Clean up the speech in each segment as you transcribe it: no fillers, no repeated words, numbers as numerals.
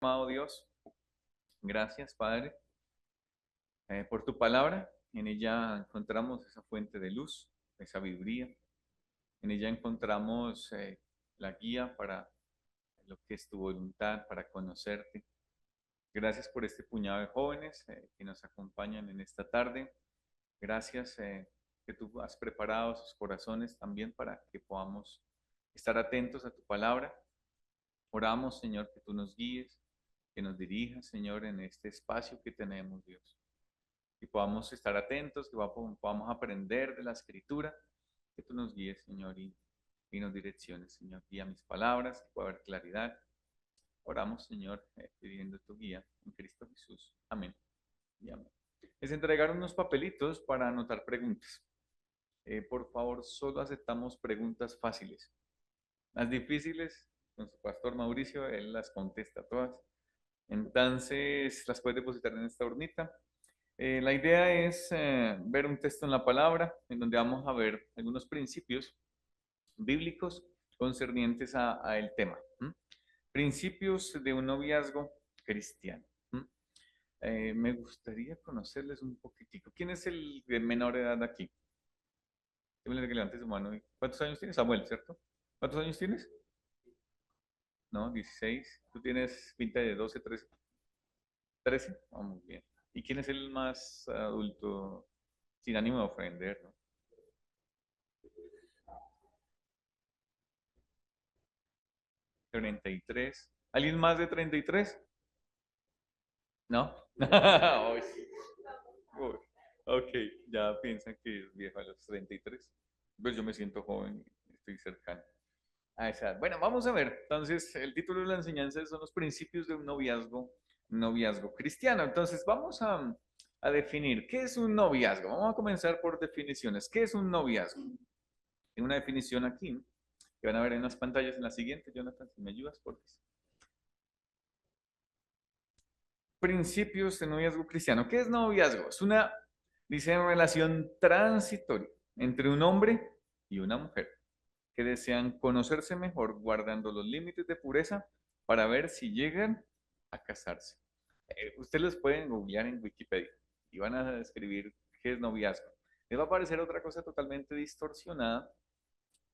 Amado Dios, gracias, Padre, por tu palabra. En ella encontramos esa fuente de luz, de sabiduría. En ella encontramos la guía para lo que es tu voluntad, para conocerte. Gracias por este puñado de jóvenes que nos acompañan en esta tarde. Gracias que tú has preparado sus corazones también para que podamos estar atentos a tu palabra. Oramos, Señor, que tú nos guíes, que nos dirijas, Señor, en este espacio que tenemos, Dios. Y podamos estar atentos, que podamos aprender de la Escritura, que tú nos guíes, Señor, y nos direcciones, Señor. Guía mis palabras, que pueda haber claridad. Oramos, Señor, pidiendo tu guía en Cristo Jesús. Amén y amén. Les entregaron unos papelitos para anotar preguntas. Por favor, solo aceptamos preguntas fáciles. Las difíciles, nuestro pastor Mauricio, él las contesta todas. Entonces, las puedes depositar en esta urnita. La idea es ver un texto en la palabra, en donde vamos a ver algunos principios bíblicos concernientes a el tema. Principios de un noviazgo cristiano. Me gustaría conocerles un poquitico. ¿Quién es el de menor edad aquí? Déjame que levante su mano. ¿Cuántos años tienes? Samuel, ¿cierto? ¿Cuántos años tienes? No, 16. Tú tienes pinta de 12, 13. 13. Oh, muy bien. ¿Y quién es el más adulto? Sin ánimo de ofender, ¿no? 33. ¿Alguien más de 33? ¿No? Uy, uy. Ok, ya piensan que es viejo a los 33. Pues yo me siento joven y estoy cercano a esa edad. Bueno, vamos a ver. Entonces, el título de la enseñanza son los principios de un noviazgo cristiano. Entonces, vamos a definir qué es un noviazgo. Vamos a comenzar por definiciones. ¿Qué es un noviazgo? Tengo una definición aquí que van a ver en las pantallas en la siguiente. Jonathan, si me ayudas, por favor. Principios de noviazgo cristiano. ¿Qué es noviazgo? Es una, dice, relación transitoria entre un hombre y una mujer que desean conocerse mejor guardando los límites de pureza para ver si llegan a casarse. Ustedes los pueden googlear en Wikipedia y van a escribir qué es noviazgo. Les va a aparecer otra cosa totalmente distorsionada,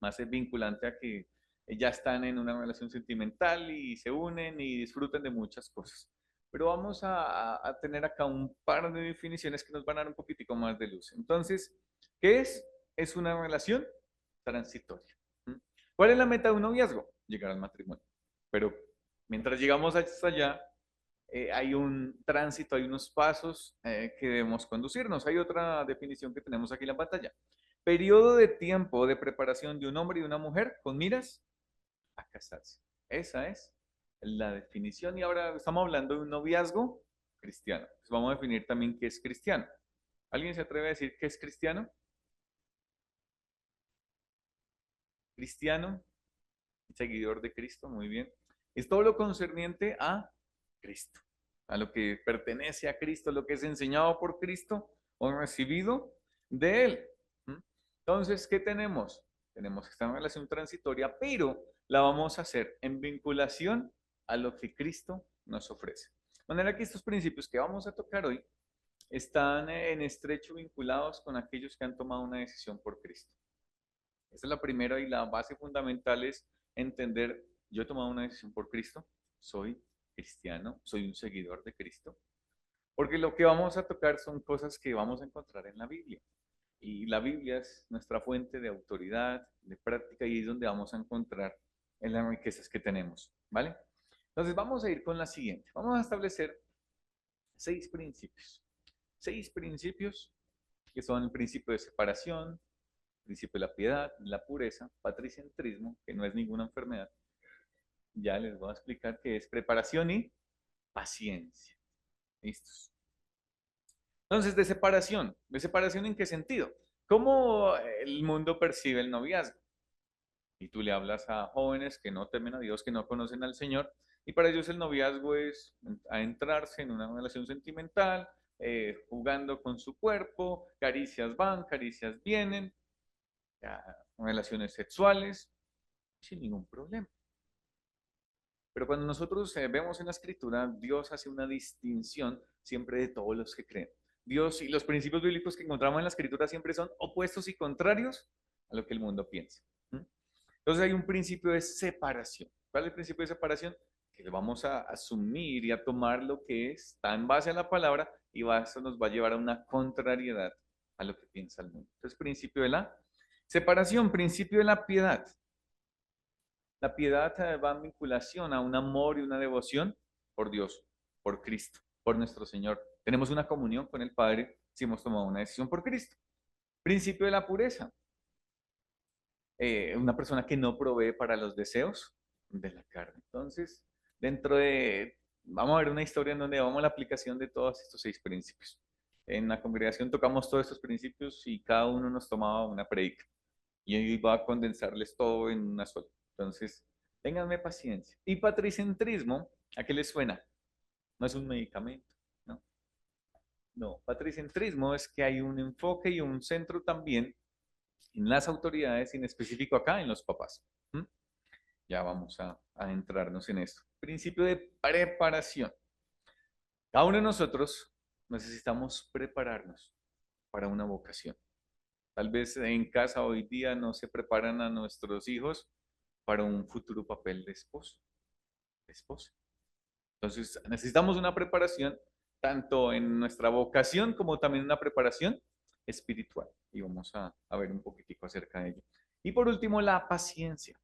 más es vinculante a que ya están en una relación sentimental y se unen y disfrutan de muchas cosas. Pero vamos a tener acá un par de definiciones que nos van a dar un poquitico más de luz. Entonces, ¿qué es? Es una relación transitoria. ¿Mm? ¿Cuál es la meta de un noviazgo? Llegar al matrimonio. Pero mientras llegamos hasta allá, hay un tránsito, hay unos pasos que debemos conducirnos. Hay otra definición que tenemos aquí en la pantalla. Periodo de tiempo de preparación de un hombre y una mujer con miras a casarse. Esa es la definición. Y ahora estamos hablando de un noviazgo cristiano. Pues vamos a definir también qué es cristiano. ¿Alguien se atreve a decir qué es cristiano? Cristiano, seguidor de Cristo, muy bien. Es todo lo concerniente a Cristo, a lo que pertenece a Cristo, lo que es enseñado por Cristo o recibido de Él. Entonces, ¿qué tenemos? Tenemos esta relación transitoria, pero la vamos a hacer en vinculación a lo que Cristo nos ofrece. De manera que estos principios que vamos a tocar hoy están en estrecho vinculados con aquellos que han tomado una decisión por Cristo. Esta es la primera y la base fundamental es entender, yo he tomado una decisión por Cristo, soy cristiano, soy un seguidor de Cristo, porque lo que vamos a tocar son cosas que vamos a encontrar en la Biblia. Y la Biblia es nuestra fuente de autoridad, de práctica, y es donde vamos a encontrar en las riquezas que tenemos, ¿vale? Entonces vamos a ir con la siguiente. Vamos a establecer 6 principios. 6 principios que son el principio de separación, principio de la piedad, la pureza, patricentrismo, que no es ninguna enfermedad. Ya les voy a explicar qué es preparación y paciencia. ¿Listos? Entonces, ¿de separación en qué sentido? ¿Cómo el mundo percibe el noviazgo? Y tú le hablas a jóvenes que no temen a Dios, que no conocen al Señor, y para ellos el noviazgo es entrarse en una relación sentimental, jugando con su cuerpo, caricias van, caricias vienen, relaciones sexuales, sin ningún problema. Pero cuando nosotros vemos en la Escritura, Dios hace una distinción siempre de todos los que creen. Dios y los principios bíblicos que encontramos en la Escritura siempre son opuestos y contrarios a lo que el mundo piensa. ¿Mm? Entonces hay un principio de separación. ¿Cuál es el principio de separación? Que vamos a asumir y a tomar lo que está en base a la palabra y eso nos va a llevar a una contrariedad a lo que piensa el mundo. Entonces, principio de la separación, principio de la piedad. La piedad va en vinculación a un amor y una devoción por Dios, por Cristo, por nuestro Señor. Tenemos una comunión con el Padre si hemos tomado una decisión por Cristo. Principio de la pureza. Una persona que no provee para los deseos de la carne. Entonces, vamos a ver una historia en donde vamos a la aplicación de todos estos 6 principios. En la congregación tocamos todos estos principios y cada uno nos tomaba una predica. Y yo iba a condensarles todo en una sola. Entonces, ténganme paciencia. Y patricentrismo, ¿a qué les suena? No es un medicamento, ¿no? No, patricentrismo es que hay un enfoque y un centro también en las autoridades, y en específico acá en los papás. ¿Mm? Ya vamos a adentrarnos en esto. Principio de preparación. Cada uno de nosotros necesitamos prepararnos para una vocación. Tal vez en casa hoy día no se preparan a nuestros hijos para un futuro papel de esposo, de esposa. Entonces, necesitamos una preparación tanto en nuestra vocación como también una preparación espiritual. Y vamos a ver un poquitico acerca de ello. Y por último, la paciencia.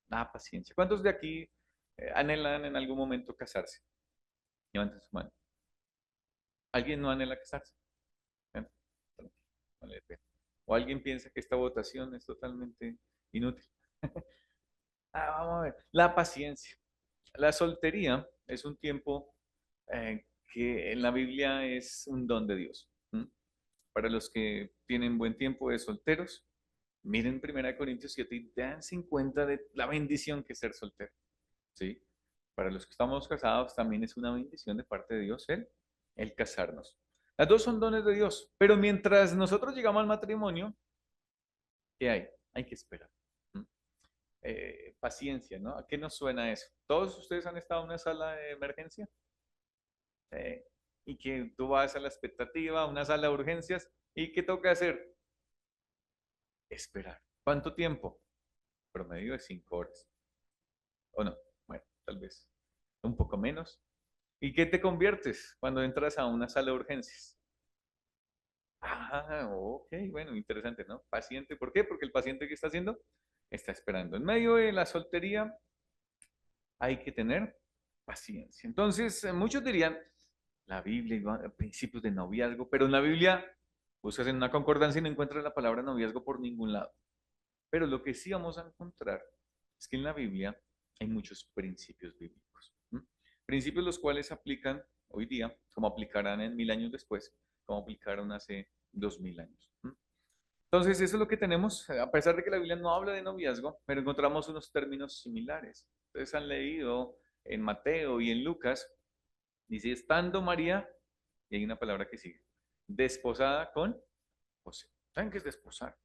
La paciencia. ¿Cuántos de aquí anhelan en algún momento casarse? Levanten su mano. ¿Alguien no anhela casarse? Ven, vale, ven. ¿O alguien piensa que esta votación es totalmente inútil? Vamos a ver. La paciencia. La soltería es un tiempo que en la Biblia es un don de Dios. ¿M? Para los que tienen buen tiempo de solteros, miren 1 Corintios 7 y dense cuenta de la bendición que es ser soltero. ¿Sí? Para los que estamos casados también es una bendición de parte de Dios el casarnos. Las dos son dones de Dios, pero mientras nosotros llegamos al matrimonio, ¿qué hay? Hay que esperar. ¿M? Paciencia, ¿no? ¿A qué nos suena eso? ¿Todos ustedes han estado en una sala de emergencia? Y que tú vas a la expectativa, a una sala de urgencias, ¿y qué toca hacer? Esperar. ¿Cuánto tiempo? Promedio de 5 horas. ¿O no? Bueno, tal vez un poco menos. ¿Y qué te conviertes cuando entras a una sala de urgencias? Ah, ok, bueno, interesante, ¿no? Paciente, ¿por qué? Porque el paciente que está haciendo está esperando. En medio de la soltería hay que tener paciencia. Entonces, muchos dirían, la Biblia, principios de noviazgo, pero en la Biblia buscas en una concordancia y no encuentras la palabra noviazgo por ningún lado. Pero lo que sí vamos a encontrar es que en la Biblia hay muchos principios bíblicos. ¿M? Principios los cuales aplican hoy día, como aplicarán en 1000 años después, como aplicaron hace 2000 años. ¿M? Entonces, eso es lo que tenemos, a pesar de que la Biblia no habla de noviazgo, pero encontramos unos términos similares. Ustedes han leído en Mateo y en Lucas, dice, estando María, y hay una palabra que sigue, desposada con José. ¿Saben qué es desposar?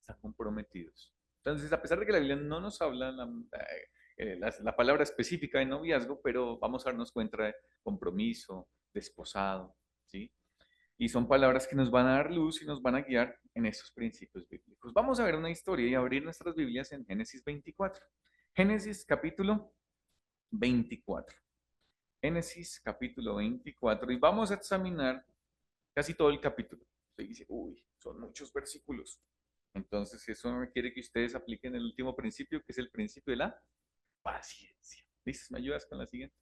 Están comprometidos. Entonces, a pesar de que la Biblia no nos habla la palabra específica de noviazgo, pero vamos a darnos cuenta de compromiso, desposado, ¿sí? Y son palabras que nos van a dar luz y nos van a guiar en estos principios bíblicos. Vamos a ver una historia y abrir nuestras Biblias en Génesis 24. Génesis capítulo 24. Génesis capítulo 24. Y vamos a examinar casi todo el capítulo. Usted dice, uy, son muchos versículos. Entonces, eso requiere que ustedes apliquen el último principio, que es el principio de la paciencia. ¿Listos? ¿Me ayudas con la siguiente?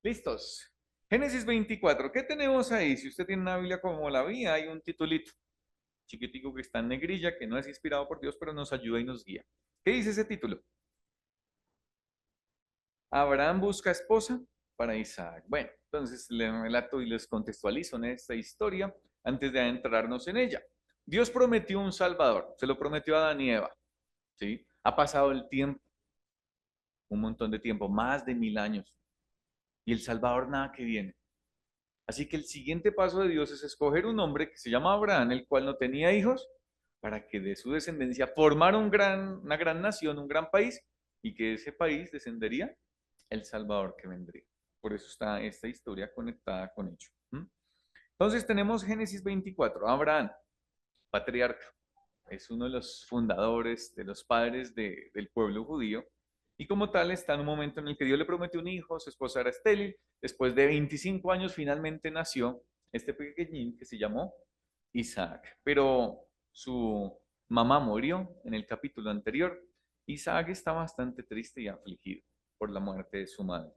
¿Listos? Génesis 24. ¿Qué tenemos ahí? Si usted tiene una Biblia como la mía, hay un titulito chiquitico que está en negrilla, que no es inspirado por Dios, pero nos ayuda y nos guía. ¿Qué dice ese título? Abraham busca esposa para Isaac. Bueno, entonces les relato y les contextualizo en esta historia antes de adentrarnos en ella. Dios prometió un Salvador, se lo prometió a Adán y Eva, ¿sí? Ha pasado el tiempo, un montón de tiempo, más de 1000 años, y el Salvador nada que viene. Así que el siguiente paso de Dios es escoger un hombre que se llama Abraham, el cual no tenía hijos, para que de su descendencia formara una gran nación, un gran país, y que ese país descendería el Salvador que vendría. Por eso está esta historia conectada con ello. ¿Mm? Entonces tenemos Génesis 24, Abraham, patriarca, es uno de los fundadores, de los padres del pueblo judío, y como tal está en un momento en el que Dios le prometió un hijo, su esposa era estéril, después de 25 años finalmente nació este pequeñín que se llamó Isaac, pero su mamá murió en el capítulo anterior. Isaac está bastante triste y afligido por la muerte de su madre.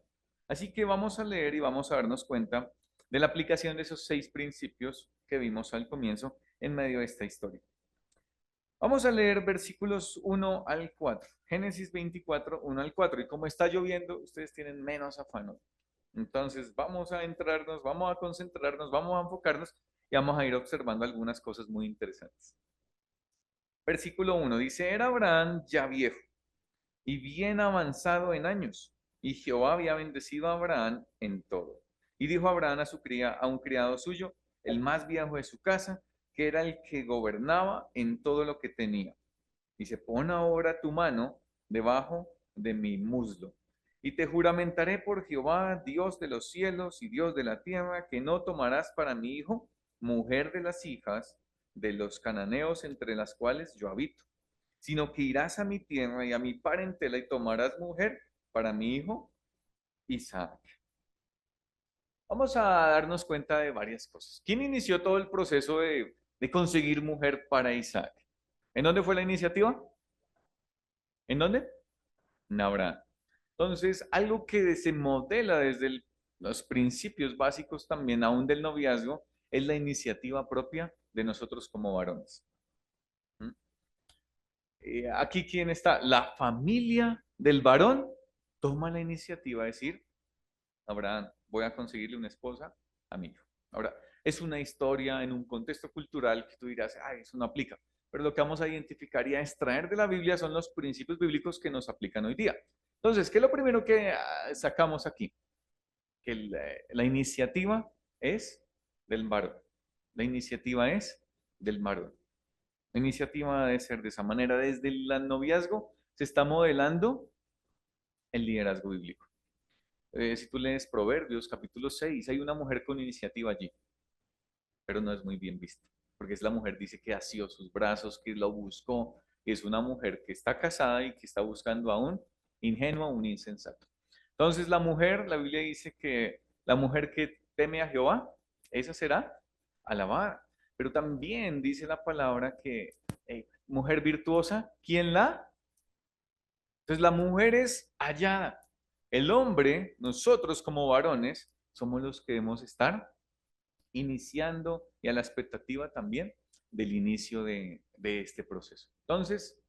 Así que vamos a leer y vamos a darnos cuenta de la aplicación de esos 6 principios que vimos al comienzo en medio de esta historia. Vamos a leer versículos 1 al 4. Génesis 24, 1 al 4. Y como está lloviendo, ustedes tienen menos afán hoy. Entonces vamos a entrarnos, vamos a concentrarnos, vamos a enfocarnos y vamos a ir observando algunas cosas muy interesantes. Versículo 1 dice, era Abraham ya viejo y bien avanzado en años, y Jehová había bendecido a Abraham en todo. Y dijo Abraham a a un criado suyo, el más viejo de su casa, que era el que gobernaba en todo lo que tenía. Dice, pon ahora tu mano debajo de mi muslo, y te juramentaré por Jehová, Dios de los cielos y Dios de la tierra, que no tomarás para mi hijo mujer de las hijas de los cananeos entre las cuales yo habito, sino que irás a mi tierra y a mi parentela y tomarás mujer para mi hijo Isaac. Vamos a darnos cuenta de varias cosas. ¿Quién inició todo el proceso de conseguir mujer para Isaac? ¿En dónde fue la iniciativa? ¿En dónde? En Abraham. Entonces, algo que se modela desde los principios básicos también, aún del noviazgo, es la iniciativa propia de nosotros como varones. ¿Mm? Aquí, ¿quién está? La familia del varón toma la iniciativa de decir, Abraham, voy a conseguirle una esposa a mi hijo. Ahora, es una historia en un contexto cultural que tú dirás, ay, eso no aplica. Pero lo que vamos a identificar y a extraer de la Biblia son los principios bíblicos que nos aplican hoy día. Entonces, ¿qué es lo primero que sacamos aquí? Que la iniciativa es del varón. La iniciativa es del varón. La iniciativa debe ser de esa manera. Desde el noviazgo se está modelando el liderazgo bíblico. Si tú lees Proverbios capítulo 6, hay una mujer con iniciativa allí, pero no es muy bien vista, porque es la mujer, dice que asió sus brazos, que lo buscó, es una mujer que está casada y que está buscando a un ingenuo, un insensato. Entonces la mujer, la Biblia dice que la mujer que teme a Jehová, esa será alabada. Pero también dice la palabra que mujer virtuosa, ¿quién la? Entonces la mujer es hallada. El hombre, nosotros como varones, somos los que debemos estar iniciando y a la expectativa también del inicio de este proceso. Entonces,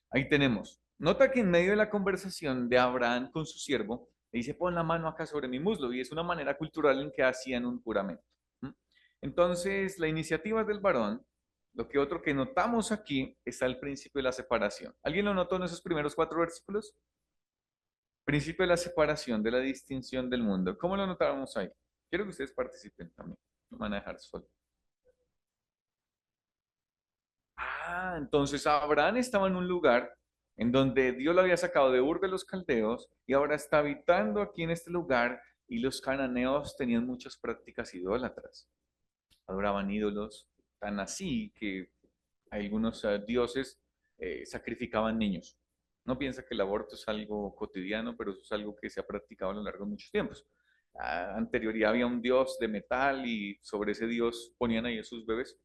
ahí tenemos. Nota que en medio de la conversación de Abraham con su siervo, le dice, pon la mano acá sobre mi muslo, y es una manera cultural en que hacían un juramento. ¿Mm? Entonces, la iniciativa es del varón. Lo que otro que notamos aquí está el principio de la separación. ¿Alguien lo notó en esos primeros 4 versículos? Principio de la separación, de la distinción del mundo. ¿Cómo lo notábamos ahí? Quiero que ustedes participen también. No me van a dejar solo. Entonces Abraham estaba en un lugar en donde Dios lo había sacado de Ur de los Caldeos y ahora está habitando aquí en este lugar, y los cananeos tenían muchas prácticas idólatras. Adoraban ídolos, tan así que algunos dioses sacrificaban niños. No piensa que el aborto es algo cotidiano, pero eso es algo que se ha practicado a lo largo de muchos tiempos. Anterioridad había un dios de metal y sobre ese dios ponían ahí a sus bebés,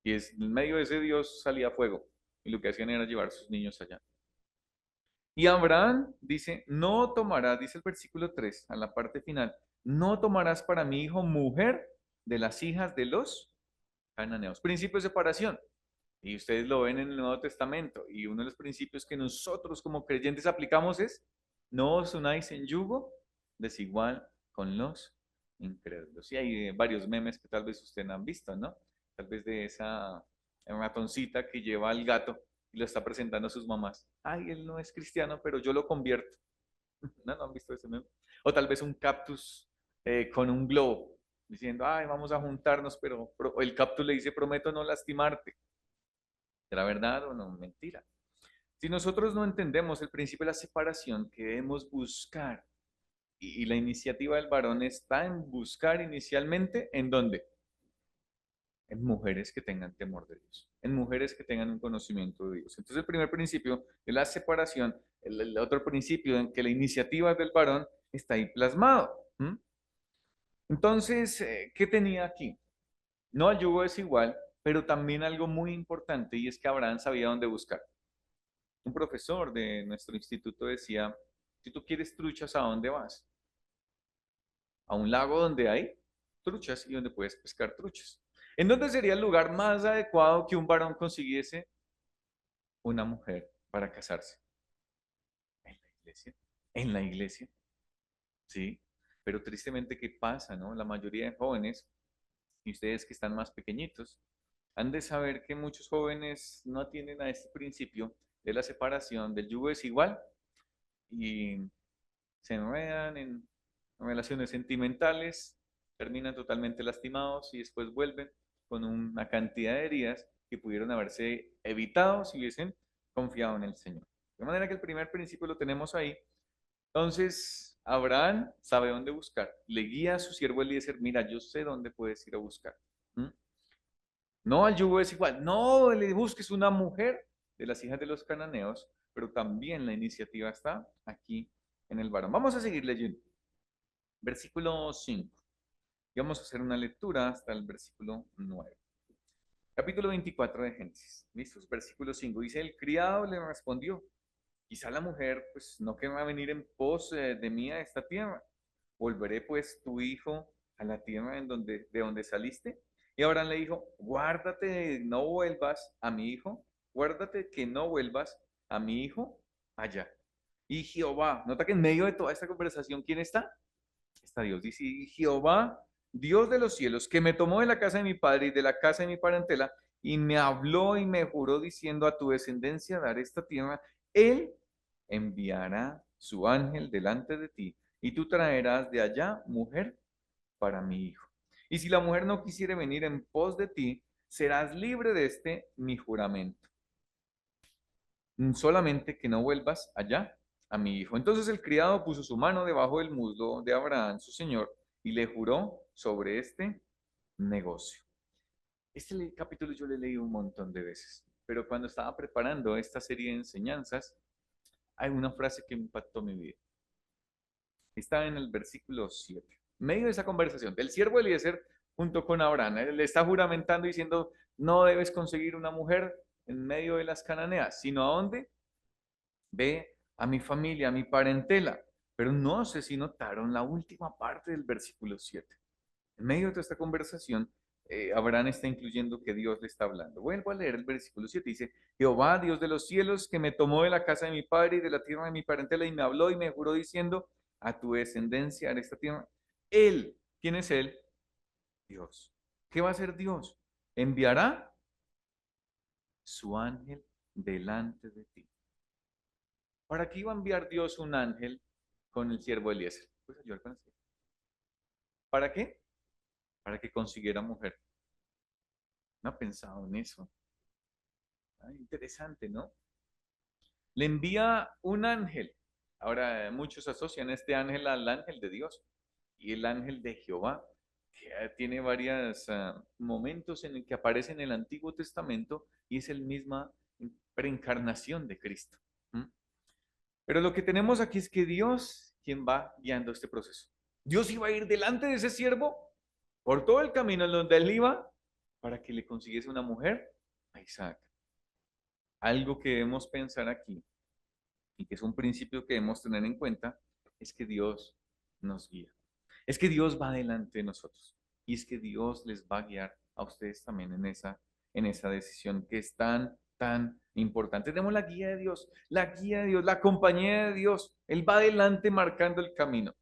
y en medio de ese dios salía fuego, y lo que hacían era llevar a sus niños allá. Y Abraham dice, no tomarás, dice el versículo 3 a la parte final, no tomarás para mi hijo mujer de las hijas de los cananeos. Principio de separación. Y ustedes lo ven en el Nuevo Testamento. Y uno de los principios que nosotros como creyentes aplicamos es, no os unáis en yugo desigual con los incrédulos. Y hay varios memes que tal vez ustedes han visto, ¿no? Tal vez de esa ratoncita que lleva al gato y lo está presentando a sus mamás. Ay, él no es cristiano, pero yo lo convierto. ¿No, no han visto ese meme? O tal vez un cactus con un globo, diciendo, ay, vamos a juntarnos, pero el cactus le dice, prometo no lastimarte. ¿Será verdad o no? Mentira. Si nosotros no entendemos el principio de la separación que debemos buscar, y la iniciativa del varón está en buscar inicialmente, ¿en dónde? En mujeres que tengan temor de Dios, en mujeres que tengan un conocimiento de Dios. Entonces el primer principio es la separación, el otro principio en que la iniciativa del varón está ahí plasmado. ¿Mm? Entonces, ¿qué tenía aquí? No al yugo desigual, pero también algo muy importante, y es que Abraham sabía dónde buscar. Un profesor de nuestro instituto decía, si tú quieres truchas, ¿a dónde vas? A un lago donde hay truchas y donde puedes pescar truchas. ¿En dónde sería el lugar más adecuado que un varón consiguiese una mujer para casarse? En la iglesia. En la iglesia, sí. Pero tristemente, ¿qué pasa, no? La mayoría de jóvenes, y ustedes que están más pequeñitos, han de saber que muchos jóvenes no atienden a este principio de la separación del yugo desigual y se enredan en relaciones sentimentales, terminan totalmente lastimados y después vuelven con una cantidad de heridas que pudieron haberse evitado si hubiesen confiado en el Señor. De manera que el primer principio lo tenemos ahí. Entonces, Abraham sabe dónde buscar. Le guía a su siervo Eliezer, mira, yo sé dónde puedes ir a buscar. ¿Mm? No al yugo desigual, no le busques una mujer de las hijas de los cananeos, pero también la iniciativa está aquí en el varón. Vamos a seguir leyendo. Versículo 5. Y vamos a hacer una lectura hasta el versículo 9. Capítulo 24 de Génesis. ¿Listos? Versículo 5. Dice, el criado le respondió, quizá la mujer pues no querrá venir en pos de mí a esta tierra. Volveré pues tu hijo a la tierra de donde saliste. Y Abraham le dijo, guárdate, no vuelvas a mi hijo, guárdate que no vuelvas a mi hijo allá. Y Jehová, nota que en medio de toda esta conversación, ¿quién está? Está Dios. Dice, y Jehová, Dios de los cielos, que me tomó de la casa de mi padre y de la casa de mi parentela, y me habló y me juró diciendo a tu descendencia dar esta tierra, él enviará su ángel delante de ti, y tú traerás de allá mujer para mi hijo. Y si la mujer no quisiere venir en pos de ti, serás libre de este mi juramento. Solamente que no vuelvas allá a mi hijo. Entonces el criado puso su mano debajo del muslo de Abraham, su señor, y le juró sobre este negocio. Este capítulo yo lo he leído un montón de veces, pero cuando estaba preparando esta serie de enseñanzas, hay una frase que impactó mi vida. Está en el versículo 7. En medio de esa conversación del siervo Eliezer junto con Abraham, él le está juramentando diciendo, no debes conseguir una mujer en medio de las cananeas, sino a dónde? Ve a mi familia, a mi parentela. Pero no sé si notaron la última parte del versículo 7. En medio de toda esta conversación, Abraham está incluyendo que Dios le está hablando. Vuelvo a leer el versículo 7. Dice, Jehová, Dios de los cielos, que me tomó de la casa de mi padre y de la tierra de mi parentela y me habló y me juró diciendo, a tu descendencia haré esta tierra. Él, ¿quién es él? Dios. ¿Qué va a hacer Dios? Enviará su ángel delante de ti. ¿Para qué iba a enviar Dios un ángel con el siervo Eliezer? Pues ayudar con el siervo. ¿Para qué? Para que consiguiera mujer. No ha pensado en eso. Ah, interesante, ¿no? Le envía un ángel. Ahora, muchos asocian este ángel al ángel de Dios y el ángel de Jehová, que tiene varios momentos en el que aparece en el Antiguo Testamento y es el misma preencarnación de Cristo. ¿Mm? Pero lo que tenemos aquí es que Dios, quien va guiando este proceso. Dios iba a ir delante de ese siervo por todo el camino en donde él iba para que le consiguiese una mujer a Isaac. Algo que debemos pensar aquí y que es un principio que debemos tener en cuenta es que Dios nos guía. Es que Dios va delante de nosotros y es que Dios les va a guiar a ustedes también en esa decisión que es tan, tan importante. Tenemos la guía de Dios, la compañía de Dios. Él va adelante marcando el camino.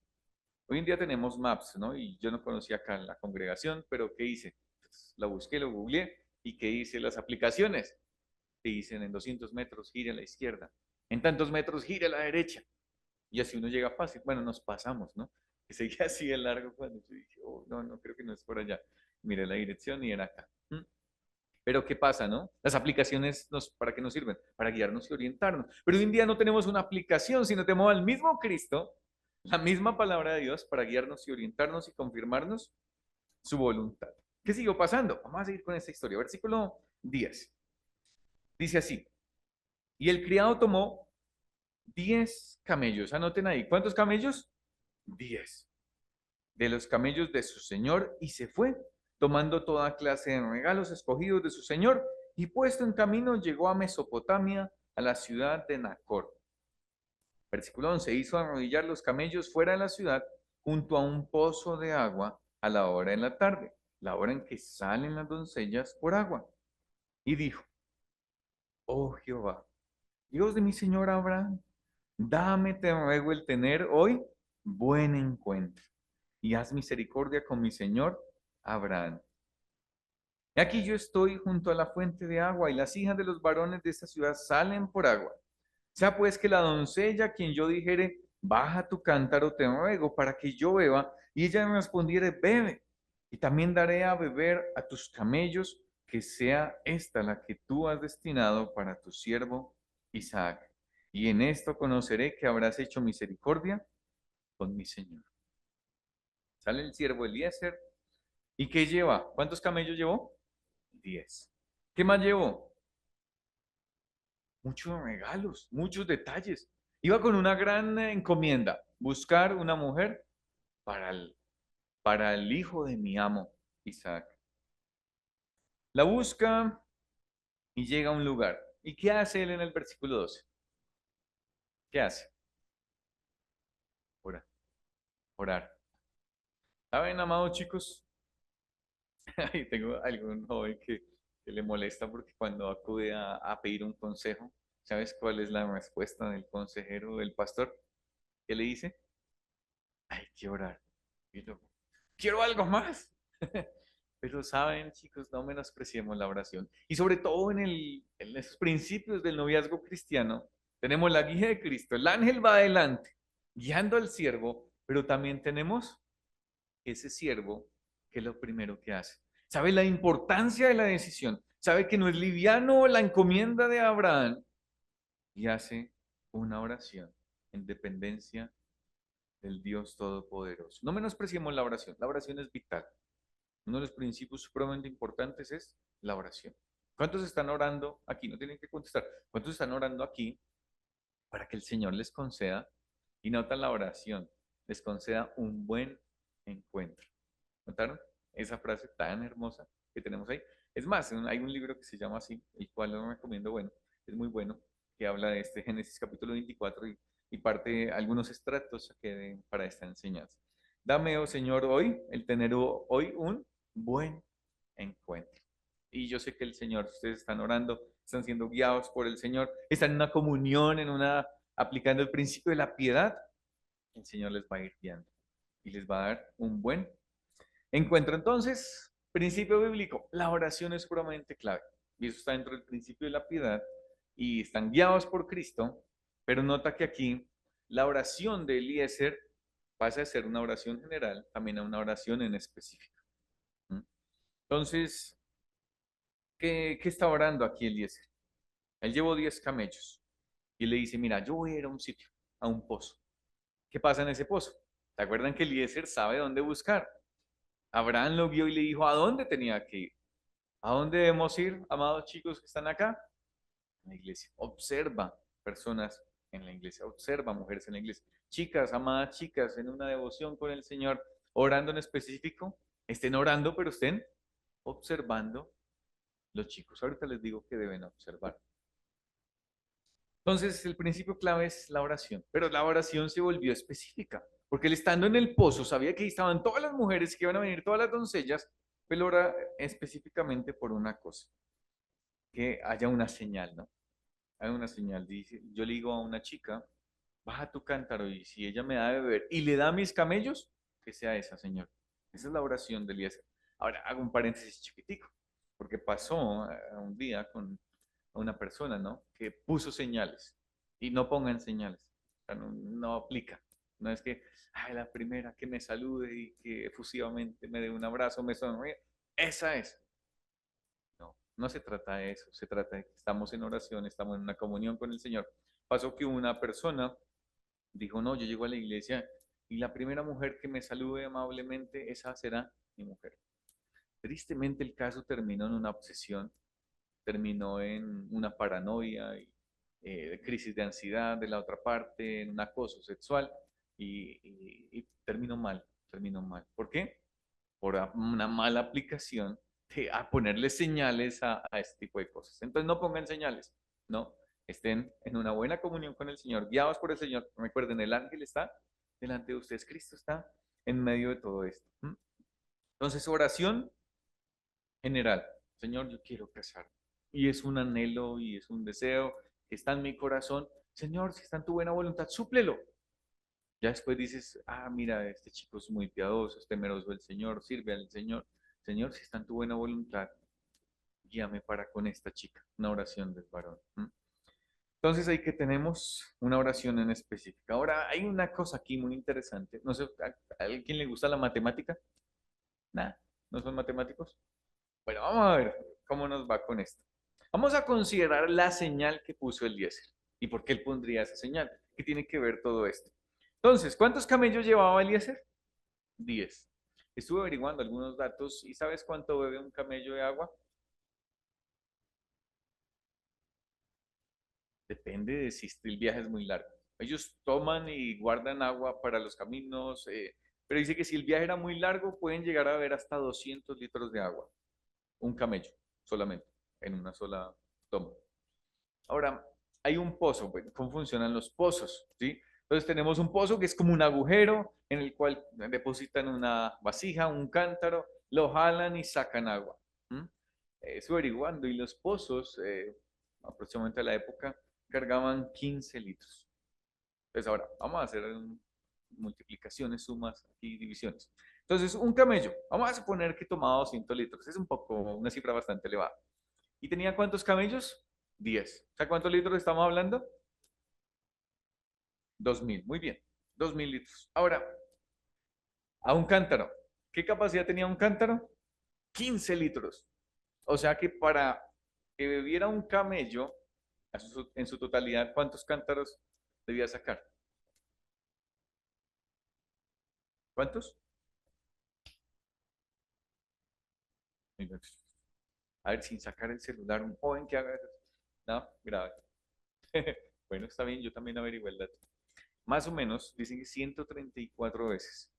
Hoy en día tenemos Maps, ¿no? Y yo no conocía acá la congregación, pero ¿qué hice? Pues, la busqué, lo googleé y ¿qué hice? Las aplicaciones te dicen en 200 metros gire a la izquierda, en tantos metros gire a la derecha. Y así uno llega fácil. Bueno, nos pasamos, ¿no? Que seguía así de largo cuando yo dije, oh, no, no, creo que no es por allá. Miré la dirección y era acá. ¿Mm? Pero ¿qué pasa, no? Las aplicaciones, ¿para qué nos sirven? Para guiarnos y orientarnos. Pero hoy en día no tenemos una aplicación, sino tenemos al mismo Cristo, la misma palabra de Dios, para guiarnos y orientarnos y confirmarnos su voluntad. ¿Qué siguió pasando? Vamos a seguir con esta historia. Versículo 10. Dice así, y el criado tomó 10 camellos. Anoten ahí, ¿cuántos camellos? 10 de los camellos de su señor y se fue, tomando toda clase de regalos escogidos de su señor y puesto en camino llegó a Mesopotamia, a la ciudad de Nacor. Versículo 11, hizo arrodillar los camellos fuera de la ciudad junto a un pozo de agua a la hora de la tarde, la hora en que salen las doncellas por agua. Y dijo, oh Jehová, Dios de mi señor Abraham, dame, te ruego, el tener hoy buen encuentro y haz misericordia con mi señor Abraham. Y aquí yo estoy junto a la fuente de agua y las hijas de los varones de esta ciudad salen por agua. Sea pues que la doncella a quien yo dijere, baja tu cántaro, te ruego, para que yo beba, y ella me respondiere, bebe. Y también daré a beber a tus camellos, que sea esta la que tú has destinado para tu siervo Isaac. Y en esto conoceré que habrás hecho misericordia con mi señor. Sale el siervo Eliezer. ¿Y qué lleva? ¿Cuántos camellos llevó? 10. ¿Qué más llevó? Muchos regalos, muchos detalles. Iba con una gran encomienda, buscar una mujer para el hijo de mi amo, Isaac. La busca y llega a un lugar. ¿Y qué hace él en el versículo 12? ¿Qué hace? Orar. Orar. ¿Saben, amados chicos? Ahí tengo algún joven que le molesta porque cuando acude a pedir un consejo, ¿sabes cuál es la respuesta del consejero, del pastor? ¿Qué le dice? Hay que orar. Y yo, quiero algo más. Pero saben, chicos, no menospreciemos la oración. Y sobre todo en esos principios del noviazgo cristiano, tenemos la guía de Cristo. El ángel va adelante, guiando al siervo, pero también tenemos ese siervo que es lo primero que hace. ¿Sabe la importancia de la decisión? ¿Sabe que no es liviano la encomienda de Abraham? Y hace una oración en dependencia del Dios Todopoderoso. No menospreciemos la oración es vital. Uno de los principios supremamente importantes es la oración. ¿Cuántos están orando aquí? No tienen que contestar. ¿Cuántos están orando aquí para que el Señor les conceda, y notan la oración, les conceda un buen encuentro? ¿Notaron esa frase tan hermosa que tenemos ahí? Es más, hay un libro que se llama así, el cual lo recomiendo, bueno, es muy bueno, que habla de este Génesis capítulo 24 y parte algunos extractos para esta enseñanza. Dame, oh Señor, hoy, el tener hoy un buen encuentro. Y yo sé que el Señor, ustedes están orando, están siendo guiados por el Señor, están en una comunión, aplicando el principio de la piedad, el Señor les va a ir guiando y les va a dar un buen encuentro. Entonces, principio bíblico, la oración es puramente clave. Y eso está dentro del principio de la piedad y están guiados por Cristo, pero nota que aquí la oración de Eliezer pasa de ser una oración general también a una oración en específico. ¿Mm? Entonces, ¿qué está orando aquí Eliezer? Él llevó 10 camellos y le dice, mira, yo voy a ir a un sitio, a un pozo. ¿Qué pasa en ese pozo? ¿Te acuerdan que Eliezer sabe dónde buscar? Abraham lo vio y le dijo a dónde tenía que ir. ¿A dónde debemos ir, amados chicos que están acá? En la iglesia. Observa personas en la iglesia. Observa mujeres en la iglesia. Chicas, amadas chicas, en una devoción con el Señor, orando en específico, estén orando, pero estén observando los chicos. Ahorita les digo que deben observar. Entonces, el principio clave es la oración, pero la oración se volvió específica, porque él estando en el pozo sabía que ahí estaban todas las mujeres, que iban a venir todas las doncellas, pero ora específicamente por una cosa, que haya una señal, ¿no? Hay una señal, dice, yo le digo a una chica, baja tu cántaro y si ella me da de beber y le da mis camellos, que sea esa, Señor. Esa es la oración de Elías. Ahora hago un paréntesis chiquitico, porque pasó un día con una persona, ¿no? Que puso señales y no pongan señales. O sea, no aplica. No es que, ay, la primera que me salude y que efusivamente me dé un abrazo, me sonríe. Esa es. No. No se trata de eso, se trata de que estamos en oración, estamos en una comunión con el Señor. Pasó que una persona dijo, no, yo llego a la iglesia y la primera mujer que me salude amablemente, esa será mi mujer. Tristemente el caso terminó en una obsesión, terminó en una paranoia, y, crisis de ansiedad de la otra parte, en un acoso sexual y terminó mal, terminó mal. ¿Por qué? Por una mala aplicación de a ponerle señales a este tipo de cosas. Entonces no pongan señales, no, estén en una buena comunión con el Señor, guiados por el Señor. Recuerden, el ángel está delante de ustedes, Cristo está en medio de todo esto. Entonces, oración general, Señor, yo quiero casar. Y es un anhelo y es un deseo que está en mi corazón. Señor, si está en tu buena voluntad, súplelo. Ya después dices, ah, mira, este chico es muy piadoso, es temeroso del Señor, sirve al Señor. Señor, si está en tu buena voluntad, guíame para con esta chica. Una oración del varón. Entonces ahí que tenemos una oración en específica. Ahora, hay una cosa aquí muy interesante. No sé, ¿a alguien le gusta la matemática? Nada, ¿no son matemáticos? Bueno, vamos a ver cómo nos va con esto. Vamos a considerar la señal que puso Eliezer y por qué él pondría esa señal. ¿Qué tiene que ver todo esto? Entonces, ¿cuántos camellos llevaba Eliezer? 10. Estuve averiguando algunos datos y ¿sabes cuánto bebe un camello de agua? Depende de si el viaje es muy largo. Ellos toman y guardan agua para los caminos, pero dice que si el viaje era muy largo, pueden llegar a beber hasta 200 litros de agua. Un camello solamente, en una sola toma. Ahora, hay un pozo. Bueno, ¿cómo funcionan los pozos? ¿Sí? Entonces tenemos un pozo que es como un agujero en el cual depositan una vasija, un cántaro, lo jalan y sacan agua. ¿Mm? Eso averiguando. Y los pozos, aproximadamente a la época, cargaban 15 litros. Entonces ahora, vamos a hacer multiplicaciones, sumas y divisiones. Entonces, un camello, vamos a suponer que tomaba 200 litros. Es un poco, una cifra bastante elevada. ¿Y tenía cuántos camellos? 10. ¿O sea cuántos litros estamos hablando? 2000. Muy bien. 2000 litros. Ahora, a un cántaro. ¿Qué capacidad tenía un cántaro? 15 litros. O sea que para que bebiera un camello, en su totalidad, ¿cuántos cántaros debía sacar? ¿Cuántos? A ver, sin sacar el celular, un joven que haga eso. No, grave. Bueno, está bien, yo también averigué el dato. Más o menos, dicen que 134 veces.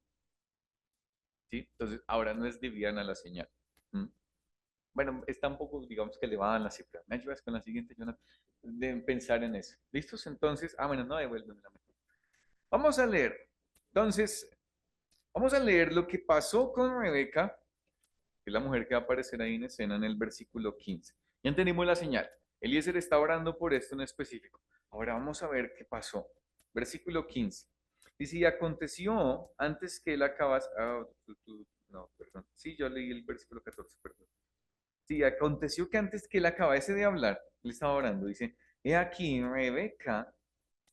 ¿Sí? Entonces, ahora no es liviana la señal. ¿Mm? Bueno, está un poco, digamos que elevada la cifra. ¿Me ayudas con la siguiente, Jonathan? De pensar en eso. ¿Listos? Entonces, bueno, no devuelven la mejor. Vamos a leer. Entonces, vamos a leer lo que pasó con Rebeca, que es la mujer que va a aparecer ahí en escena en el versículo 15. Ya entendimos la señal. Eliezer está orando por esto en específico. Ahora vamos a ver qué pasó. Versículo 15. Dice, y aconteció antes que él acabase... no, perdón. Sí, yo leí el versículo 14, perdón. Sí, aconteció que antes que él acabase de hablar, él estaba orando, dice, he aquí Rebeca,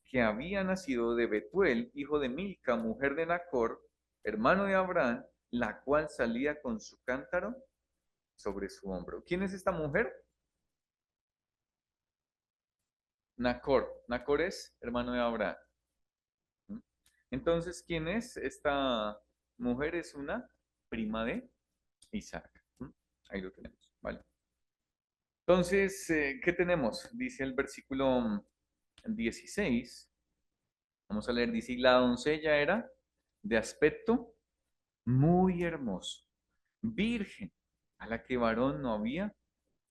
que había nacido de Betuel, hijo de Milca, mujer de Nacor, hermano de Abraham, la cual salía con su cántaro sobre su hombro. ¿Quién es esta mujer? Nacor. Nacor es hermano de Abraham. ¿Mm? Entonces, ¿quién es esta mujer? Es una prima de Isaac. ¿Mm? Ahí lo tenemos, ¿vale? Entonces, ¿qué tenemos? Dice el versículo 16. Vamos a leer, dice, y la doncella era de aspecto muy hermoso, virgen, a la que varón no había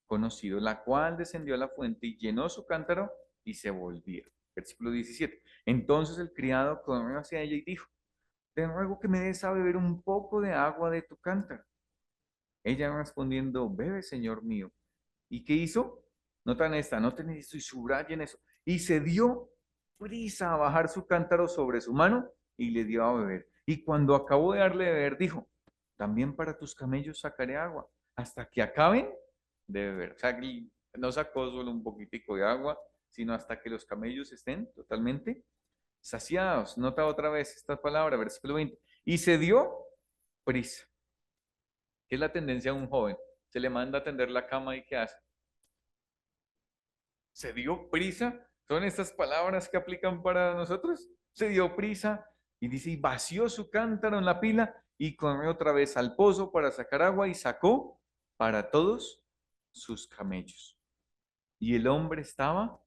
conocido, la cual descendió a la fuente y llenó su cántaro y se volvía. Versículo 17. Entonces el criado corrió hacia ella y dijo, te ruego que me des a beber un poco de agua de tu cántaro. Ella respondiendo, bebe, señor mío. ¿Y qué hizo? Notan esta, noten esto y subrayen eso. Y se dio prisa a bajar su cántaro sobre su mano y le dio a beber. Y cuando acabó de darle de beber, dijo, también para tus camellos sacaré agua, hasta que acaben de beber. O sea, que no sacó solo un poquitico de agua, sino hasta que los camellos estén totalmente saciados. Nota otra vez esta palabra, versículo 20. Y se dio prisa, que es la tendencia de un joven. se le manda a tender la cama y ¿qué hace? Se dio prisa. Son estas palabras que aplican para nosotros. Se dio prisa y dice, y vació su cántaro en la pila y corrió otra vez al pozo para sacar agua y sacó para todos sus camellos. Y el hombre estaba,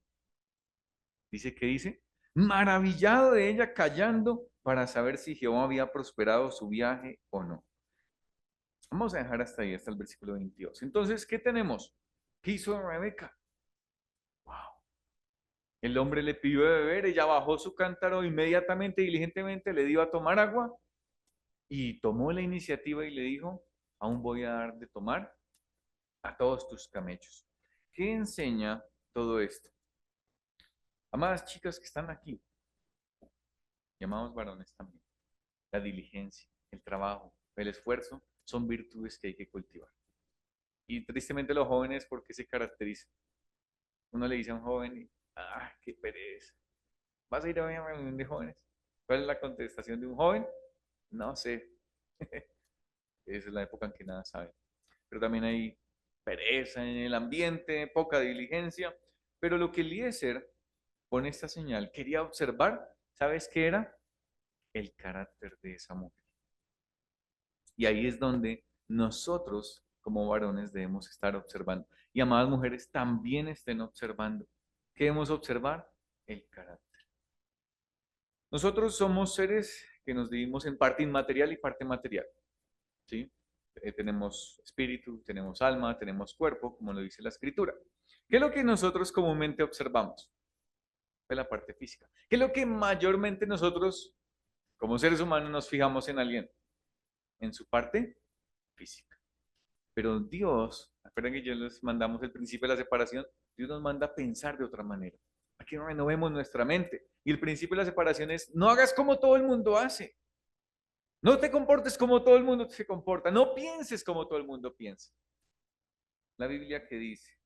dice que dice, maravillado de ella, callando para saber si Jehová había prosperado su viaje o no. Vamos a dejar hasta ahí, hasta el versículo 22. Entonces, ¿qué tenemos? ¿Qué hizo Rebeca? Wow. El hombre le pidió de beber, ella bajó su cántaro inmediatamente, diligentemente le dio a tomar agua y tomó la iniciativa y le dijo, aún voy a dar de tomar a todos tus camellos. ¿Qué enseña todo esto? Amadas chicas que están aquí, llamados varones también, la diligencia, el trabajo, el esfuerzo son virtudes que hay que cultivar. Y tristemente los jóvenes, ¿por qué se caracterizan? Uno le dice a un joven, qué pereza. ¿Vas a ir a una reunión de jóvenes? ¿Cuál es la contestación de un joven? No sé. Esa es la época en que nada saben. Pero también hay pereza en el ambiente, poca diligencia. Pero lo que Eliezer pone esta señal, quería observar, ¿sabes qué era? El carácter de esa mujer. Y ahí es donde nosotros, como varones, debemos estar observando. Y amadas mujeres también estén observando. ¿Qué debemos observar? El carácter. Nosotros somos seres que nos dividimos en parte inmaterial y parte material. ¿Sí? Tenemos espíritu, tenemos alma, tenemos cuerpo, como lo dice la escritura. ¿Qué es lo que nosotros comúnmente observamos? Es la parte física. ¿Qué es lo que mayormente nosotros, como seres humanos, nos fijamos en alguien? En su parte física. Pero Dios, recuerden que yo les mandamos el principio de la separación, Dios nos manda a pensar de otra manera. Aquí renovemos nuestra mente. Y el principio de la separación es, no hagas como todo el mundo hace. No te comportes como todo el mundo se comporta. No pienses como todo el mundo piensa. La Biblia que dice,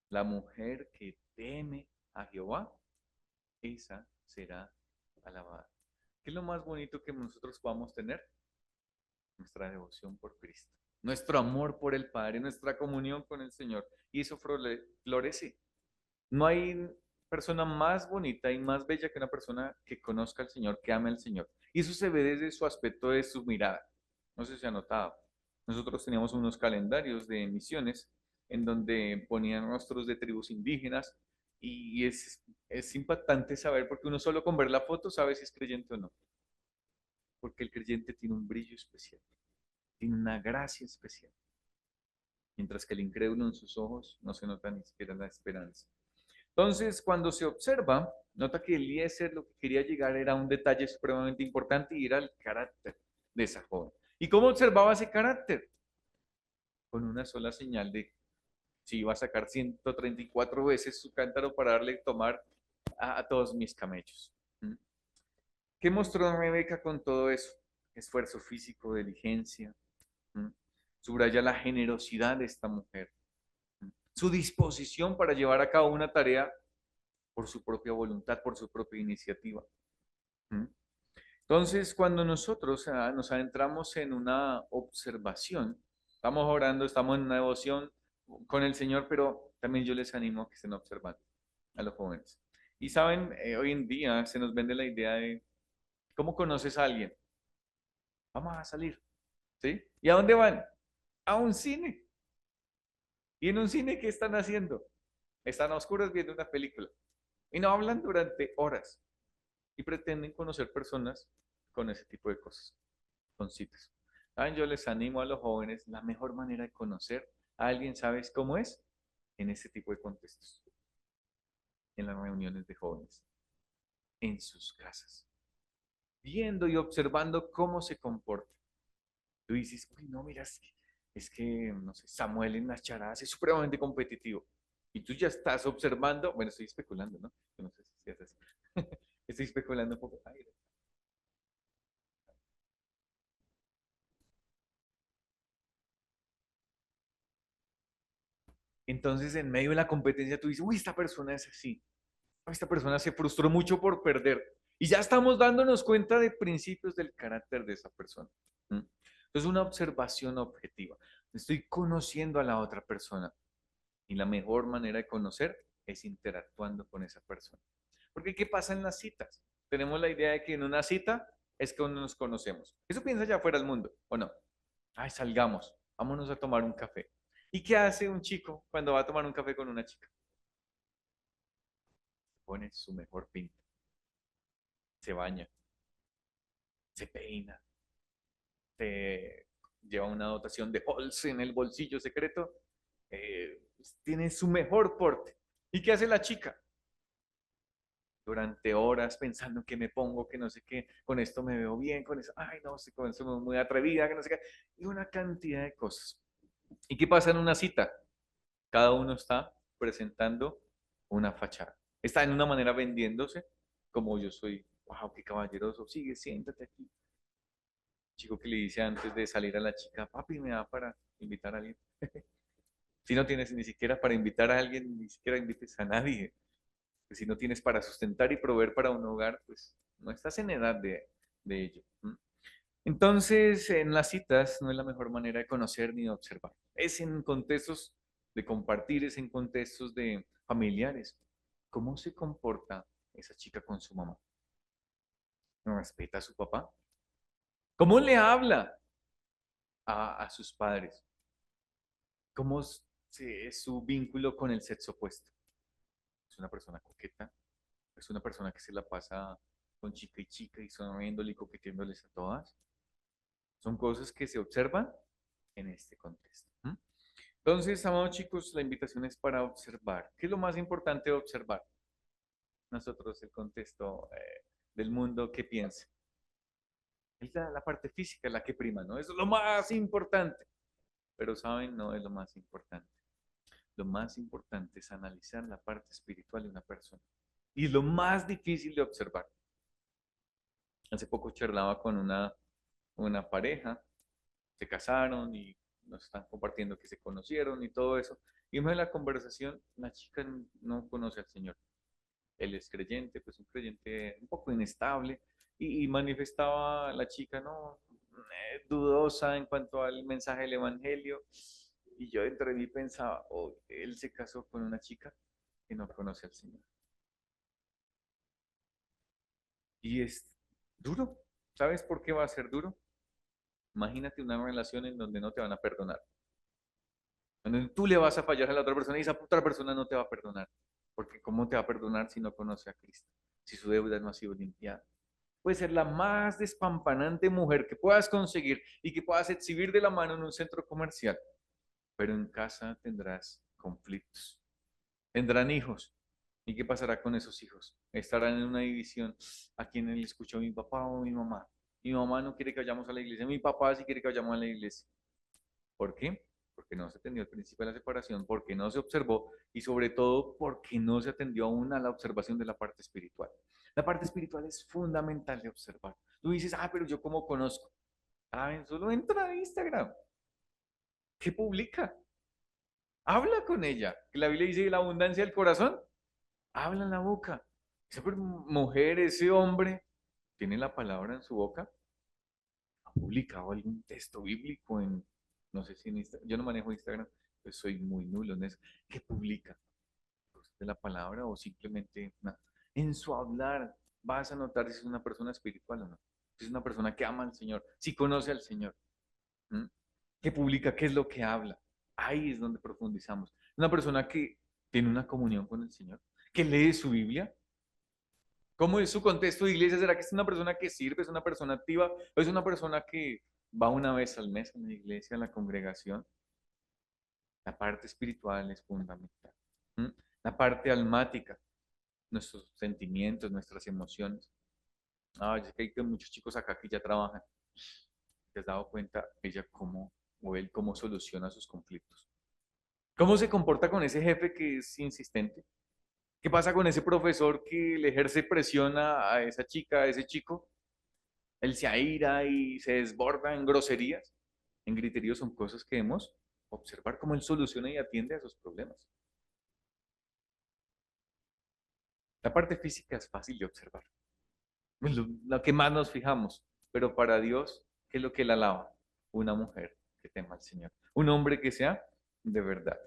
la mujer que teme a Jehová, esa será alabada. ¿Qué es lo más bonito que nosotros podamos tener? Nuestra devoción por Cristo, nuestro amor por el Padre, nuestra comunión con el Señor. Y eso florece. No hay persona más bonita y más bella que una persona que conozca al Señor, que ame al Señor. Y eso se ve desde su aspecto de su mirada. No sé si se ha notado. Nosotros teníamos unos calendarios de misiones en donde ponían rostros de tribus indígenas y es impactante saber porque uno solo con ver la foto sabe si es creyente o no. Porque el creyente tiene un brillo especial, tiene una gracia especial. Mientras que el incrédulo en sus ojos no se nota ni siquiera la esperanza. Entonces, cuando se observa, nota que Eliezer lo que quería llegar era un detalle supremamente importante y era el carácter de esa joven. ¿Y cómo observaba ese carácter? Con una sola señal de si iba a sacar 134 veces su cántaro para darle tomar a todos mis camellos. ¿Mm? ¿Qué mostró Rebeca con todo eso? Esfuerzo físico, diligencia. ¿Mm? Subraya la generosidad de esta mujer. ¿Mm? Su disposición para llevar a cabo una tarea por su propia voluntad, por su propia iniciativa. ¿Mm? Entonces, cuando nosotros nos adentramos en una observación, estamos orando, estamos en una devoción con el Señor, pero también yo les animo a que estén observando a los jóvenes. Y saben, hoy en día se nos vende la idea de, ¿cómo conoces a alguien? Vamos a salir, ¿sí? ¿Y a dónde van? A un cine. ¿Y en un cine qué están haciendo? Están a oscuras viendo una película. Y no hablan durante horas. Y pretenden conocer personas con ese tipo de cosas, con citas. ¿Saben? Yo les animo a los jóvenes, la mejor manera de conocer a alguien, ¿sabes cómo es? En ese tipo de contextos, en las reuniones de jóvenes, en sus casas, viendo y observando cómo se comporta. Tú dices, uy, no, mira, es que, no sé, Samuel en las charadas es supremamente competitivo. Y tú ya estás observando, bueno, estoy especulando, ¿no? Yo no sé si es así. Estoy especulando un poco. Ay, entonces, en medio de la competencia, tú dices, uy, esta persona es así. Esta persona se frustró mucho por perder. Y ya estamos dándonos cuenta de principios del carácter de esa persona. ¿Mm? Entonces, una observación objetiva. Estoy conociendo a la otra persona. Y la mejor manera de conocer es interactuando con esa persona. Porque ¿qué pasa en las citas? Tenemos la idea de que en una cita es que nos conocemos. Eso piensa ya fuera del mundo, ¿o no? Ay, salgamos, vámonos a tomar un café. ¿Y qué hace un chico cuando va a tomar un café con una chica? Pone su mejor pinta, se baña, se peina, se lleva una dotación de Halls en el bolsillo secreto, tiene su mejor porte. ¿Y qué hace la chica? Durante horas pensando que me pongo, que no sé qué, con esto me veo bien, con eso, ay, no sé, con eso me veo muy atrevida, que no sé qué, y una cantidad de cosas. ¿Y qué pasa en una cita? Cada uno está presentando una fachada. Está en una manera vendiéndose, como yo soy, wow, qué caballeroso, sigue, siéntate aquí. Chico que le dice antes de salir a la chica, papi, me da para invitar a alguien. Si no tienes ni siquiera para invitar a alguien, ni siquiera invites a nadie. Pues si no tienes para sustentar y proveer para un hogar, pues no estás en edad de ello. Entonces, en las citas no es la mejor manera de conocer ni de observar. Es en contextos de compartir, es en contextos de familiares. ¿Cómo se comporta esa chica con su mamá? ¿No respeta a su papá? ¿Cómo le habla a sus padres? ¿Cómo es su vínculo con el sexo opuesto? ¿Es una persona coqueta? ¿Es una persona que se la pasa con chica y chica y sonriéndole y coqueteándoles a todas? Son cosas que se observan en este contexto. Entonces, amados chicos, la invitación es para observar. ¿Qué es lo más importante de observar? Nosotros, el contexto del mundo que piensa. Es la parte física la que prima, ¿no? Eso es lo más importante. Pero, ¿saben? No es lo más importante. Lo más importante es analizar la parte espiritual de una persona. Y es lo más difícil de observar. Hace poco charlaba con una pareja, se casaron y nos están compartiendo que se conocieron y todo eso. Y en medio de la conversación, la chica no conoce al Señor. Él es creyente, pues un creyente un poco inestable, y manifestaba la chica, ¿no? Dudosa en cuanto al mensaje del Evangelio. Y yo dentro de mí pensaba, oh, él se casó con una chica que no conoce al Señor. Y es duro. ¿Sabes por qué va a ser duro? Imagínate una relación en donde no te van a perdonar. En donde tú le vas a fallar a la otra persona y esa otra persona no te va a perdonar. Porque ¿cómo te va a perdonar si no conoce a Cristo? Si su deuda no ha sido limpiada. Puede ser la más despampanante mujer que puedas conseguir y que puedas exhibir de la mano en un centro comercial. Pero en casa tendrás conflictos. Tendrán hijos. ¿Y qué pasará con esos hijos? Estarán en una división. ¿A quién le escuchó, mi papá o mi mamá? Mi mamá no quiere que vayamos a la iglesia. Mi papá sí quiere que vayamos a la iglesia. ¿Por qué? Porque no se atendió el principio de la separación, porque no se observó y sobre todo porque no se atendió aún a la observación de la parte espiritual. La parte espiritual es fundamental de observar. Tú dices, pero yo cómo conozco. Solo entra a Instagram. ¿Qué publica? Habla con ella. Que la Biblia dice la abundancia del corazón. Habla en la boca. Esa mujer, ese hombre, tiene la palabra en su boca. ¿Ha publicado algún texto bíblico en, no sé si en Instagram? Yo no manejo Instagram, pues soy muy nulo en eso. ¿Qué publica? ¿De la palabra o simplemente en su hablar vas a notar si es una persona espiritual o no? Si es una persona que ama al Señor, si conoce al Señor, ¿m? ¿Qué publica? ¿Qué es lo que habla? Ahí es donde profundizamos. Una persona que tiene una comunión con el Señor, que lee su Biblia. ¿Cómo es su contexto de iglesia? ¿Será que es una persona que sirve, es una persona activa o es una persona que va una vez al mes a la iglesia, a la congregación? La parte espiritual es fundamental. ¿M? La parte almática, nuestros sentimientos, nuestras emociones. Yo sé que hay muchos chicos acá que ya trabajan. ¿Te has dado cuenta ella cómo o él cómo soluciona sus conflictos? ¿Cómo se comporta con ese jefe que es insistente? ¿Qué pasa con ese profesor que le ejerce presión a esa chica, a ese chico? Él se aira y se desborda en groserías. En griterío son cosas que debemos observar cómo él soluciona y atiende a esos problemas. La parte física es fácil de observar. Es lo que más nos fijamos. Pero para Dios, ¿qué es lo que él alaba? Una mujer que tema al Señor. Un hombre que sea de verdad.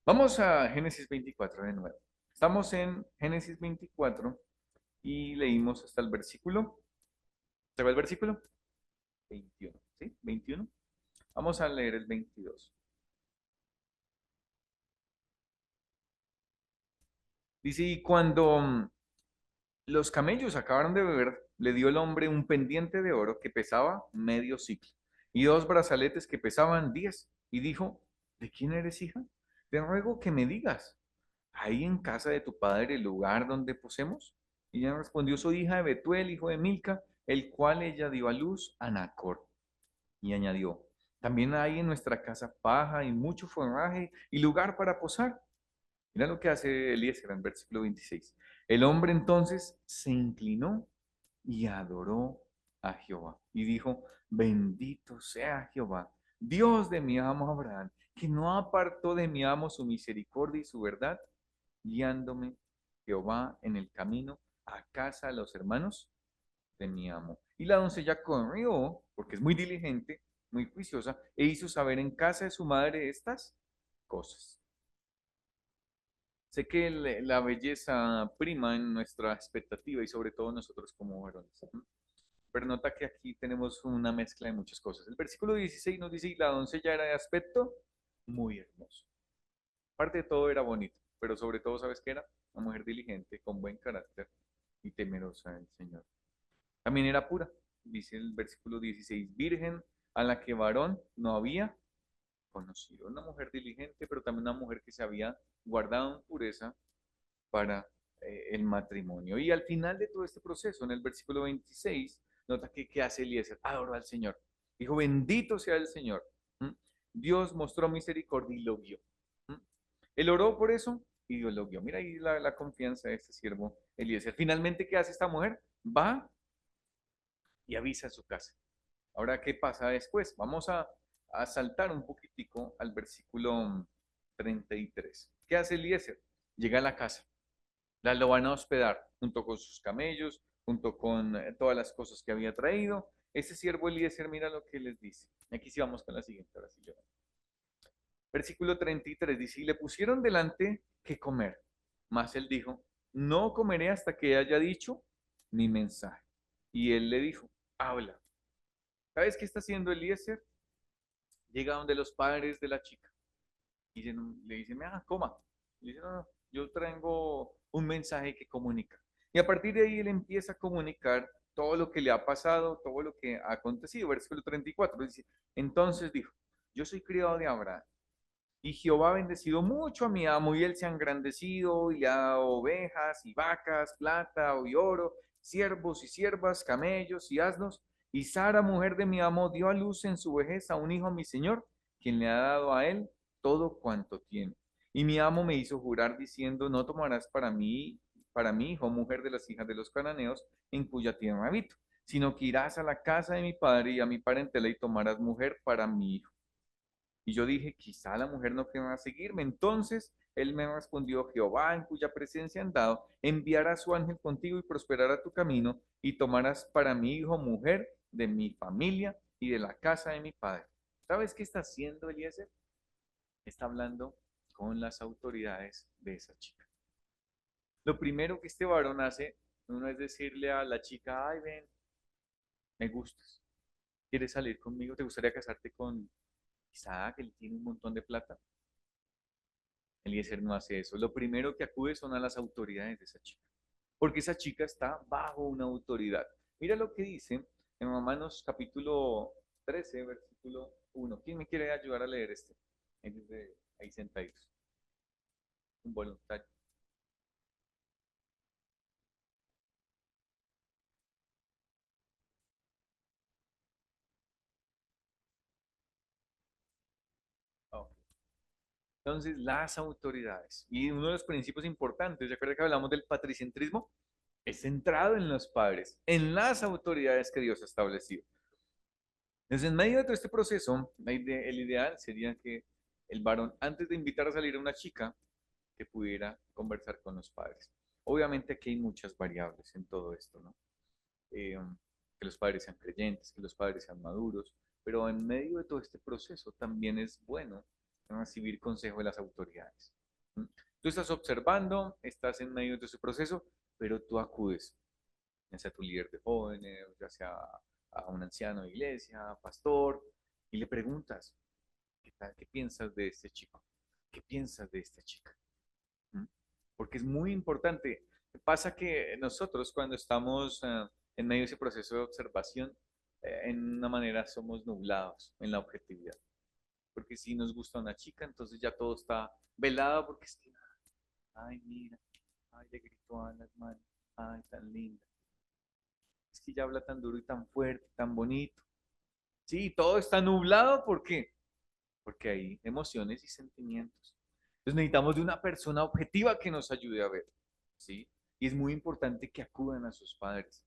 Vamos a Génesis 24 de nuevo. Estamos en Génesis 24 y leímos hasta el versículo. ¿Se va el versículo? 21, ¿sí? 21. Vamos a leer el 22. Dice, y cuando los camellos acabaron de beber, le dio el hombre un pendiente de oro que pesaba medio ciclo y dos brazaletes que pesaban 10. Y dijo, ¿de quién eres hija? Te ruego que me digas, ¿hay en casa de tu padre el lugar donde posemos? Y ella respondió, soy hija de Betuel, hijo de Milca, el cual ella dio a luz a Nacor. Y añadió, también hay en nuestra casa paja y mucho forraje y lugar para posar. Mira lo que hace Eliezer en el versículo 26. El hombre entonces se inclinó y adoró a Jehová. Y dijo, bendito sea Jehová, Dios de mi amo Abraham, que no apartó de mi amo su misericordia y su verdad, guiándome Jehová en el camino a casa de los hermanos de mi amo. Y la doncella corrió, porque es muy diligente, muy juiciosa, e hizo saber en casa de su madre estas cosas. Sé que la belleza prima en nuestra expectativa y sobre todo nosotros como varones. Pero nota que aquí tenemos una mezcla de muchas cosas. El versículo 16 nos dice, y la doncella era de aspecto muy hermoso. Aparte de todo era bonito, pero sobre todo, ¿sabes qué era? Una mujer diligente, con buen carácter y temerosa del Señor. También era pura, dice el versículo 16, virgen a la que varón no había conocido. Una mujer diligente, pero también una mujer que se había guardado en pureza para el matrimonio. Y al final de todo este proceso, en el versículo 26, nota que ¿qué hace Eliezer? Adoró al Señor. Dijo, bendito sea el Señor. ¿Mm? Dios mostró misericordia y lo vio. ¿Mm? Él oró por eso y Dios lo vio. Mira ahí la confianza de este siervo Eliezer. Finalmente, ¿qué hace esta mujer? Va y avisa a su casa. Ahora, ¿qué pasa después? Vamos a saltar un poquitico al versículo 33. ¿Qué hace Eliezer? Llega a la casa. Lo van a hospedar junto con sus camellos, junto con todas las cosas que había traído. Ese siervo Eliezer, mira lo que les dice. Aquí sí vamos con la siguiente, ahora sí yo. Versículo 33 dice, y le pusieron delante que comer. Mas él dijo, no comeré hasta que haya dicho mi mensaje. Y él le dijo, habla. ¿Sabes qué está haciendo Eliezer? Llega donde los padres de la chica y le dicen, coma. Y dice, no, no, yo traigo un mensaje que comunica. Y a partir de ahí él empieza a comunicar todo lo que le ha pasado, todo lo que ha acontecido. Versículo 34 dice, entonces dijo, yo soy criado de Abraham. Y Jehová ha bendecido mucho a mi amo y él se ha engrandecido y le ha dado ovejas y vacas, plata y oro, siervos y siervas, camellos y asnos. Y Sara, mujer de mi amo, dio a luz en su vejez a un hijo a mi señor, quien le ha dado a él todo cuanto tiene. Y mi amo me hizo jurar diciendo, no tomarás para mí hijo, mujer de las hijas de los cananeos, en cuya tierra habito, sino que irás a la casa de mi padre y a mi parentela y tomarás mujer para mi hijo. Y yo dije, quizá la mujer no querrá seguirme. Entonces él me respondió, Jehová, en cuya presencia han dado, enviará a su ángel contigo y prosperará tu camino, y tomarás para mi hijo mujer de mi familia y de la casa de mi padre. ¿Sabes qué está haciendo Eliezer? Está hablando con las autoridades de esa chica. Lo primero que este varón hace no es decirle a la chica, ay, ven, me gustas, ¿quieres salir conmigo? ¿Te gustaría casarte con Isaac, que él tiene un montón de plata? Eliezer no hace eso. Lo primero que acude son a las autoridades de esa chica, porque esa chica está bajo una autoridad. Mira lo que dice en Romanos capítulo 13, versículo 1. ¿Quién me quiere ayudar a leer este? Ahí sentaditos. Un voluntario. Ok. Entonces, las autoridades. Y uno de los principios importantes, ¿se acuerda que hablamos del patricentrismo? Es centrado en los padres, en las autoridades que Dios ha establecido. Entonces, en medio de todo este proceso, el ideal sería que el varón, antes de invitar a salir a una chica, que pudiera conversar con los padres. Obviamente aquí hay muchas variables en todo esto, ¿no? Que los padres sean creyentes, que los padres sean maduros, pero en medio de todo este proceso también es bueno recibir consejo de las autoridades. ¿Mm? Tú estás observando, estás en medio de ese proceso, pero tú acudes, ya sea tu líder de jóvenes, ya sea a un anciano de iglesia, pastor, y le preguntas, ¿qué tal? ¿Qué piensas de este chico? ¿Qué piensas de esta chica? ¿Mm? Porque es muy importante. Pasa que nosotros cuando estamos en medio de ese proceso de observación, en una manera somos nublados en la objetividad. Porque si nos gusta una chica, entonces ya todo está velado porque es que, ay, mira, ay, le gritó a la hermana, ay, tan linda. Es que ella habla tan duro y tan fuerte, tan bonito. Sí, todo está nublado, ¿por qué? Porque hay emociones y sentimientos. Entonces necesitamos de una persona objetiva que nos ayude a ver, ¿sí? Y es muy importante que acudan a sus padres.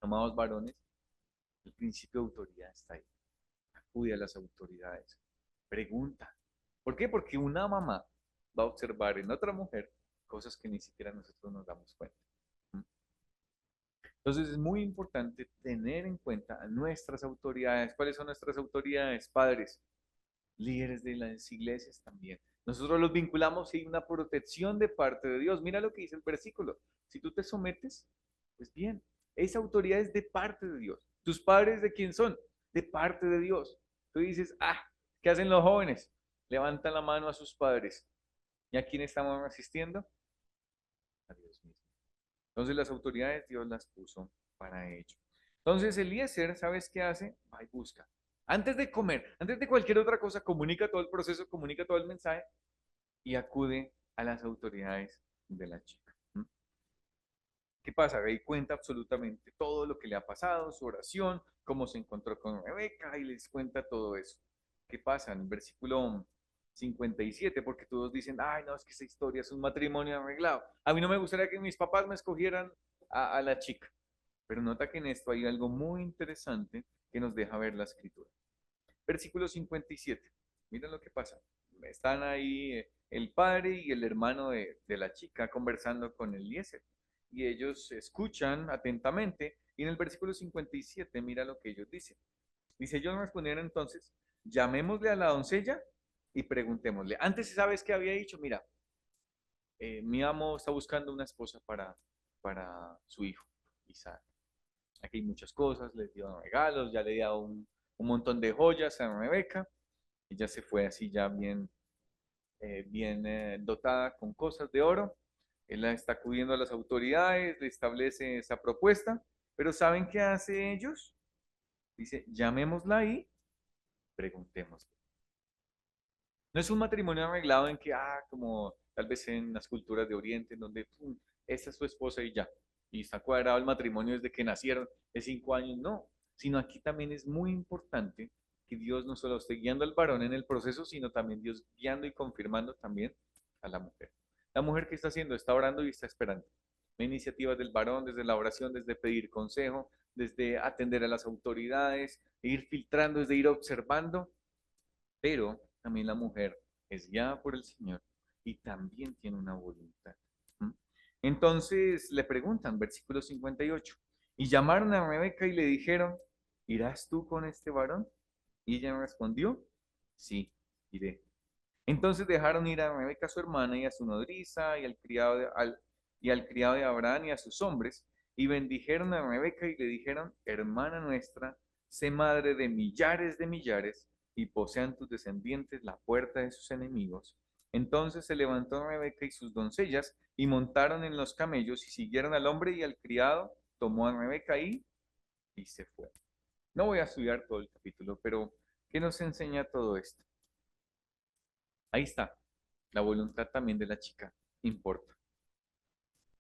Amados varones, el principio de autoridad está ahí. Acude a las autoridades. Pregunta. ¿Por qué? Porque una mamá va a observar en otra mujer cosas que ni siquiera nosotros nos damos cuenta. Entonces es muy importante tener en cuenta a nuestras autoridades. ¿Cuáles son nuestras autoridades? Padres, líderes de las iglesias también. Nosotros los vinculamos y hay una protección de parte de Dios. Mira lo que dice el versículo. Si tú te sometes, pues bien, esa autoridad es de parte de Dios. ¿Tus padres de quién son? De parte de Dios. Tú dices, ¿qué hacen los jóvenes? Levantan la mano a sus padres. ¿Y a quién estamos asistiendo? A Dios mismo. Entonces las autoridades Dios las puso para ello. Entonces Eliezer, ¿sabes qué hace? Va y busca. Antes de comer, antes de cualquier otra cosa, comunica todo el proceso, comunica todo el mensaje y acude a las autoridades de la chica. ¿Mm? ¿Qué pasa? Ahí cuenta absolutamente todo lo que le ha pasado, su oración, cómo se encontró con Rebeca y les cuenta todo eso. ¿Qué pasa? En el versículo 57, porque todos dicen, ay, no, es que esa historia es un matrimonio arreglado. A mí no me gustaría que mis papás me escogieran a la chica. Pero nota que en esto hay algo muy interesante que nos deja ver la escritura. Versículo 57. Miren lo que pasa. Están ahí el padre y el hermano de la chica conversando con Eliezer. Y ellos escuchan atentamente. Y en el versículo 57, mira lo que ellos dicen. Dice, ellos respondieron entonces, llamémosle a la doncella y preguntémosle. Antes, ¿sabes qué había dicho? Mira, mi amo está buscando una esposa para su hijo, Isaac. Aquí hay muchas cosas, les dio regalos, ya le dio un montón de joyas a Rebeca. Ella se fue así ya bien dotada con cosas de oro. Él la está acudiendo a las autoridades, le establece esa propuesta, pero ¿saben qué hace ellos? Dice, llamémosla y preguntémosle. No es un matrimonio arreglado en que, como tal vez en las culturas de Oriente, en donde esta es su esposa y ya, y está cuadrado el matrimonio desde que nacieron, de 5 años, no, sino aquí también es muy importante que Dios no solo esté guiando al varón en el proceso, sino también Dios guiando y confirmando también a la mujer. La mujer que está haciendo, está orando y está esperando. La iniciativa del varón desde la oración, desde pedir consejo, desde atender a las autoridades, e ir filtrando, desde ir observando, pero también la mujer es guiada por el Señor y también tiene una voluntad. ¿Mm? Entonces le preguntan, versículo 58, y llamaron a Rebeca y le dijeron, ¿irás tú con este varón? Y ella respondió, sí, iré. Entonces dejaron ir a Rebeca su hermana y a su nodriza y al criado de Abraham y a sus hombres, y bendijeron a Rebeca y le dijeron, hermana nuestra, sé madre de millares, y posean tus descendientes la puerta de sus enemigos. Entonces se levantó Rebeca y sus doncellas, y montaron en los camellos, y siguieron al hombre y al criado, tomó a Rebeca y se fue. No voy a estudiar todo el capítulo, pero ¿qué nos enseña todo esto? Ahí está. La voluntad también de la chica importa.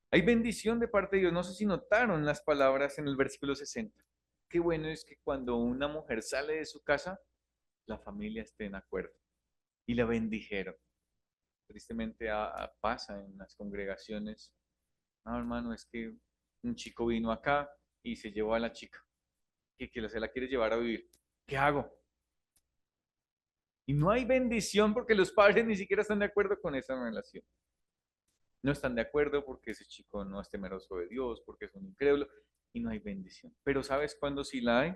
Hay bendición de parte de Dios. No sé si notaron las palabras en el versículo 60. Qué bueno es que cuando una mujer sale de su casa, la familia esté en acuerdo y la bendijeron. Tristemente pasa en las congregaciones. No, hermano, es que un chico vino acá y se llevó a la chica, que se la quiere llevar a vivir. ¿Qué hago? Y no hay bendición porque los padres ni siquiera están de acuerdo con esa relación. No están de acuerdo porque ese chico no es temeroso de Dios, porque es un incrédulo y no hay bendición. Pero ¿sabes cuándo sí la hay?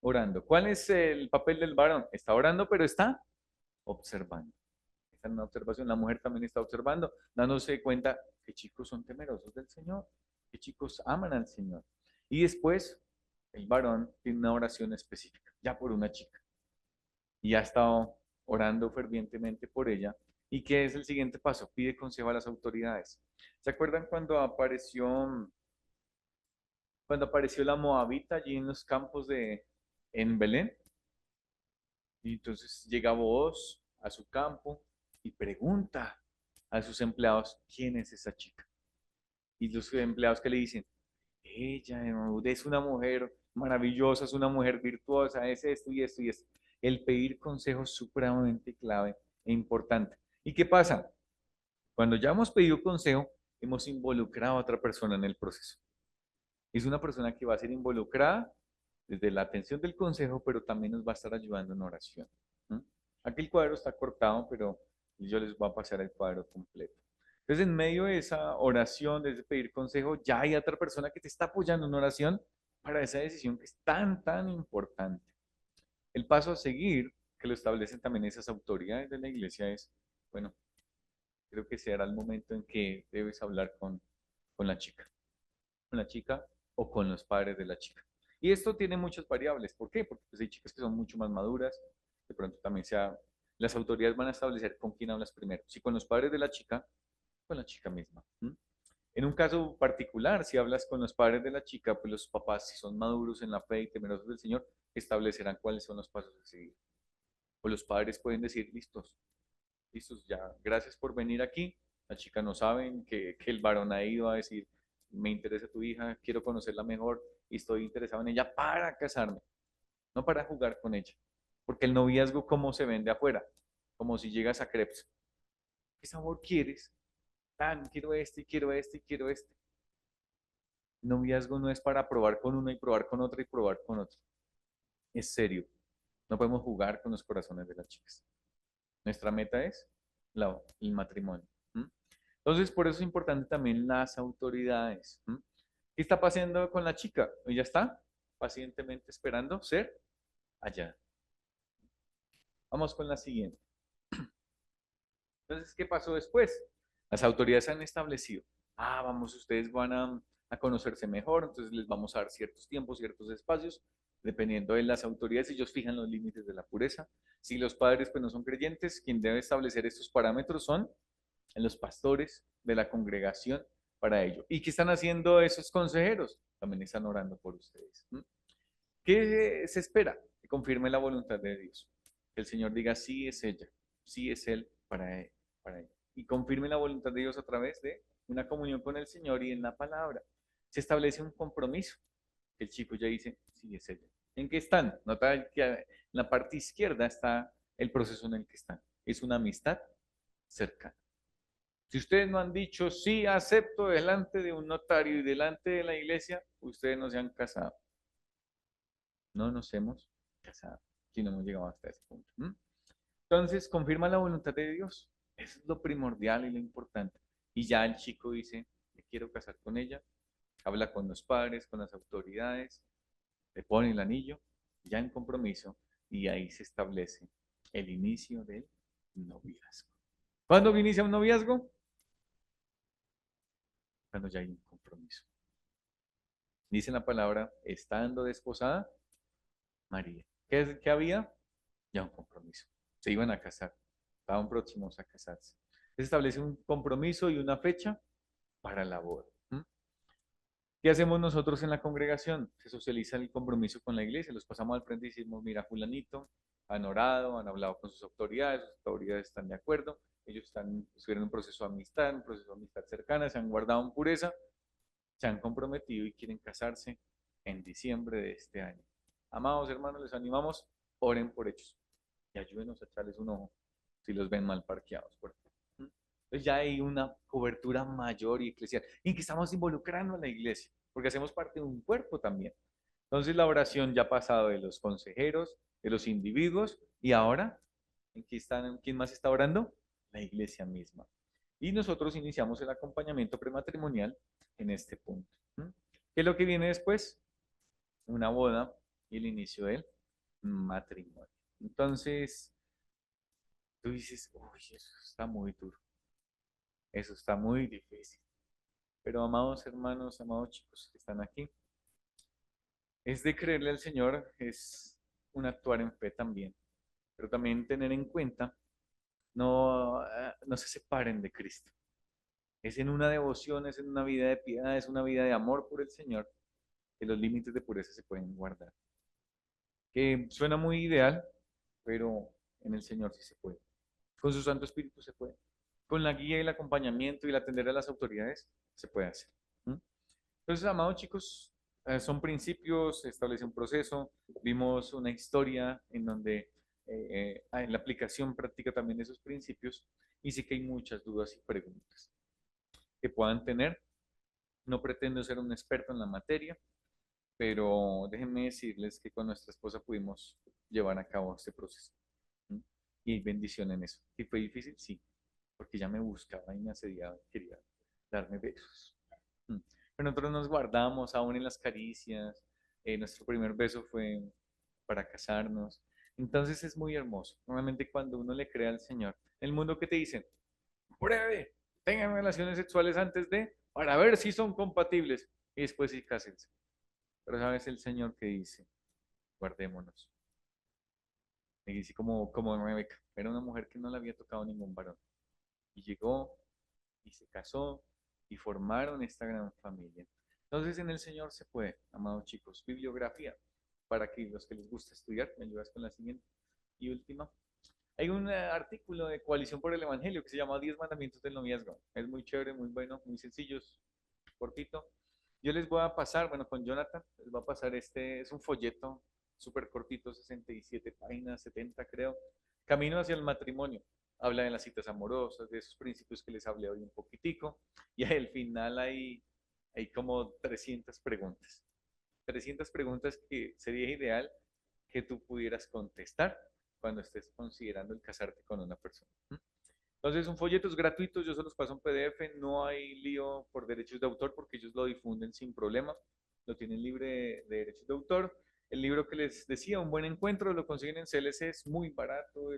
orando. ¿Cuál es el papel del varón? Está orando, pero está observando. Está en una observación. La mujer también está observando, dándose cuenta que chicos son temerosos del Señor, que chicos aman al Señor. Y después, el varón tiene una oración específica, ya por una chica. Y ha estado orando fervientemente por ella. ¿Y qué es el siguiente paso? Pide consejo a las autoridades. ¿Se acuerdan cuando apareció la Moabita allí en los campos en Belén? Y entonces llega vos a su campo y pregunta a sus empleados, ¿quién es esa chica? Y los empleados que le dicen, ella es una mujer maravillosa, es una mujer virtuosa, es esto y esto y esto. El pedir consejo es supremamente clave e importante. ¿Y qué pasa? Cuando ya hemos pedido consejo, hemos involucrado a otra persona en el proceso. Es una persona que va a ser involucrada desde la atención del consejo, pero también nos va a estar ayudando en oración. ¿Mm? Aquí el cuadro está cortado, pero yo les voy a pasar el cuadro completo. Entonces, en medio de esa oración, de ese pedir consejo, ya hay otra persona que te está apoyando en oración para esa decisión que es tan, tan importante. El paso a seguir, que lo establecen también esas autoridades de la iglesia, es, bueno, creo que será el momento en que debes hablar con la chica. Con la chica o con los padres de la chica. Y esto tiene muchas variables. ¿Por qué? Porque pues, hay chicas que son mucho más maduras. De pronto también las autoridades van a establecer con quién hablas primero. Si con los padres de la chica, con la chica misma. ¿Mm? En un caso particular, si hablas con los padres de la chica, pues los papás, si son maduros en la fe y temerosos del Señor, establecerán cuáles son los pasos a seguir. O los padres pueden decir, listos, listos, ya, gracias por venir aquí. La chica no sabe que el varón ha ido a decir, me interesa tu hija, quiero conocerla mejor y estoy interesado en ella para casarme, no para jugar con ella. Porque el noviazgo, ¿cómo se vende afuera? Como si llegas a Crepes. ¿Qué sabor quieres? Tan, quiero este, y quiero este, y quiero este. El noviazgo no es para probar con una y probar con otra y probar con otra. Es serio. No podemos jugar con los corazones de las chicas. Nuestra meta es el matrimonio. ¿Mm? Entonces, por eso es importante también las autoridades. ¿Mm? ¿Qué está pasando con la chica? Ella está pacientemente esperando ser allá. Vamos con la siguiente. Entonces, ¿qué pasó después? Las autoridades han establecido, vamos, ustedes van a conocerse mejor, entonces les vamos a dar ciertos tiempos, ciertos espacios, dependiendo de las autoridades, ellos fijan los límites de la pureza. Si los padres pues no son creyentes, quien debe establecer estos parámetros son los pastores de la congregación para ello. ¿Y qué están haciendo esos consejeros? También están orando por ustedes. ¿Mm? ¿Qué se espera? Que confirme la voluntad de Dios. Que el Señor diga, sí es ella, sí es Él para él, para ella. Y confirme la voluntad de Dios a través de una comunión con el Señor y en la palabra. Se establece un compromiso. El chico ya dice, sí es ella. ¿En qué están? Nota que en la parte izquierda está el proceso en el que están. Es una amistad cercana. Si ustedes no han dicho sí acepto delante de un notario y delante de la iglesia, ustedes no se han casado. No nos hemos casado, si no hemos llegado hasta ese punto. ¿Mm? Entonces, confirma la voluntad de Dios. Eso es lo primordial y lo importante. Y ya el chico dice, me quiero casar con ella. Habla con los padres, con las autoridades, le pone el anillo, ya en compromiso, y ahí se establece el inicio del noviazgo. ¿Cuándo inicia un noviazgo? Cuando ya hay un compromiso. Dice la palabra, estando desposada, María. ¿Qué había? Ya un compromiso. Se iban a casar, estaban próximos a casarse. Se establece un compromiso y una fecha para la boda. ¿Mm? ¿Qué hacemos nosotros en la congregación? Se socializa el compromiso con la iglesia, los pasamos al frente y decimos, mira, fulanito, han orado, han hablado con sus autoridades están de acuerdo, ellos estuvieron en un proceso de amistad, un proceso de amistad cercana, se han guardado en pureza, se han comprometido y quieren casarse en diciembre de este año. Amados hermanos, les animamos, oren por ellos y ayúdenos a echarles un ojo si los ven mal parqueados. Por ejemplo. Entonces ya hay una cobertura mayor y eclesial en que estamos involucrando a la iglesia, porque hacemos parte de un cuerpo también. Entonces la oración ya ha pasado de los consejeros, de los individuos, y ahora, ¿quién más está orando? La iglesia misma. Y nosotros iniciamos el acompañamiento prematrimonial en este punto. ¿Mm? ¿Qué es lo que viene después? Una boda y el inicio del matrimonio. Entonces, tú dices, uy, eso está muy duro, eso está muy difícil. Pero amados hermanos, amados chicos que están aquí, es de creerle al Señor, es un actuar en fe también, pero también tener en cuenta, no se separen de Cristo. Es en una devoción, es en una vida de piedad, es una vida de amor por el Señor, que los límites de pureza se pueden guardar. Que suena muy ideal, pero en el Señor sí se puede. Con su Santo Espíritu se puede. Con la guía y el acompañamiento y el atender a las autoridades se puede hacer. ¿Mm? Entonces, amados chicos, son principios, se establece un proceso, vimos una historia en donde en la aplicación práctica también de esos principios y sí que hay muchas dudas y preguntas que puedan tener. No pretendo ser un experto en la materia, pero déjenme decirles que con nuestra esposa pudimos llevar a cabo este proceso. ¿Mm? Y hay bendición en eso. ¿Y fue difícil? Sí, porque ya me buscaba y me asediaba, quería darme besos. ¿Mm? Pero nosotros nos guardamos aún en las caricias. Nuestro primer beso fue para casarnos. Entonces es muy hermoso. Normalmente cuando uno le cree al Señor, el mundo que te dice, pruebe, tengan relaciones sexuales antes de, para ver si son compatibles. Y después sí cásense. Pero sabes el Señor que dice, guardémonos. Y dice como Rebeca, era una mujer que no le había tocado ningún varón. Y llegó y se casó y formaron esta gran familia. Entonces en el Señor se puede, amados chicos. Bibliografía, para que los que les gusta estudiar, me ayudas con la siguiente y última. Hay un artículo de Coalición por el Evangelio que se llama 10 mandamientos del noviazgo. Es muy chévere, muy bueno, muy sencillo, cortito. Yo les voy a pasar, bueno, con Jonathan, les voy a pasar este, es un folleto súper cortito, 67 páginas, 70 creo. Camino hacia el matrimonio. Habla de las citas amorosas, de esos principios que les hablé hoy un poquitico. Y al final hay como 300 preguntas. 300 preguntas que sería ideal que tú pudieras contestar cuando estés considerando el casarte con una persona. Entonces, un folleto es gratuito, yo se los paso en PDF, no hay lío por derechos de autor porque ellos lo difunden sin problema, lo tienen libre de derechos de autor. El libro que les decía, Un Buen Encuentro, lo consiguen en CLC, es muy barato,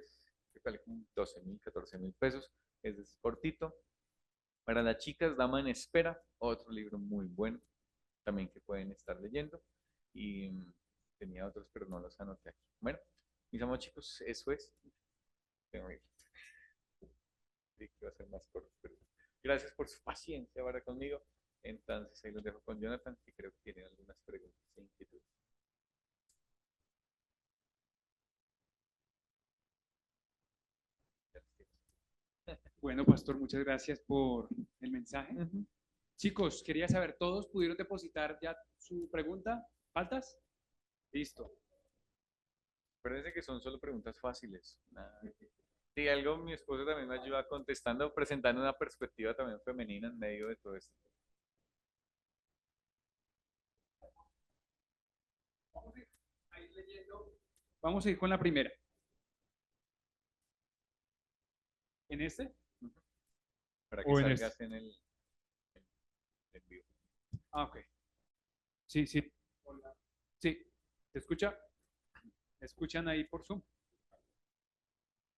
vale como 12,000, 14,000 pesos, es cortito. Para las chicas, Dama en Espera, otro libro muy bueno, también que pueden estar leyendo. Y tenía otros, pero no los anoté aquí. Bueno, mis amados chicos, eso es. Sí, que va a ser más corto, pero gracias por su paciencia ahora conmigo. Entonces ahí los dejo con Jonathan, que creo que tiene algunas preguntas e inquietudes. Bueno, pastor, muchas gracias por el mensaje. Ujú. Chicos, quería saber, ¿todos pudieron depositar ya su pregunta? ¿Faltas? Listo. Acuérdense que son solo preguntas fáciles. Sí, algo mi esposo también me ayuda contestando, presentando una perspectiva también femenina en medio de todo esto. Vamos a ir ahí leyendo. Vamos a ir con la primera. ¿En este? Ujú. Para que ¿O en este? salgas en el vivo. Ah, ok. Sí, sí. Hola. Sí. ¿Se escucha? ¿Me escuchan ahí por Zoom?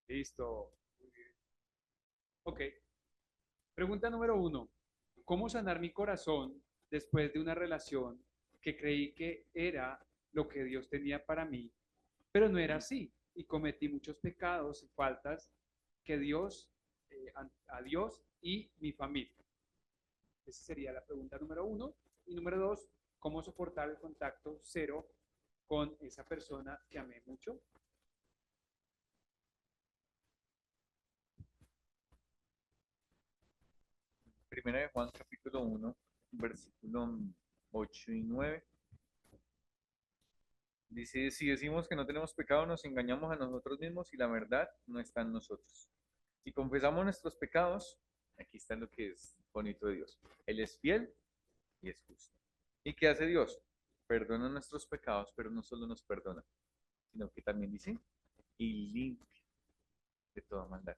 Listo. Muy bien. Ok. Pregunta número 1. ¿Cómo sanar mi corazón después de una relación que creí que era lo que Dios tenía para mí, pero no era así? Y cometí muchos pecados y faltas que Dios, a Dios y mi familia. Esa sería la pregunta número 1. Y número 2, ¿cómo soportar el contacto cero con esa persona que amé mucho? Primera de Juan, capítulo 1, versículo 8 y 9. Dice, si decimos que no tenemos pecado, nos engañamos a nosotros mismos y la verdad no está en nosotros. Si confesamos nuestros pecados, aquí está lo que es bonito de Dios. Él es fiel y es justo. ¿Y qué hace Dios? Perdona nuestros pecados, pero no solo nos perdona, sino que también dice, y limpia de toda maldad.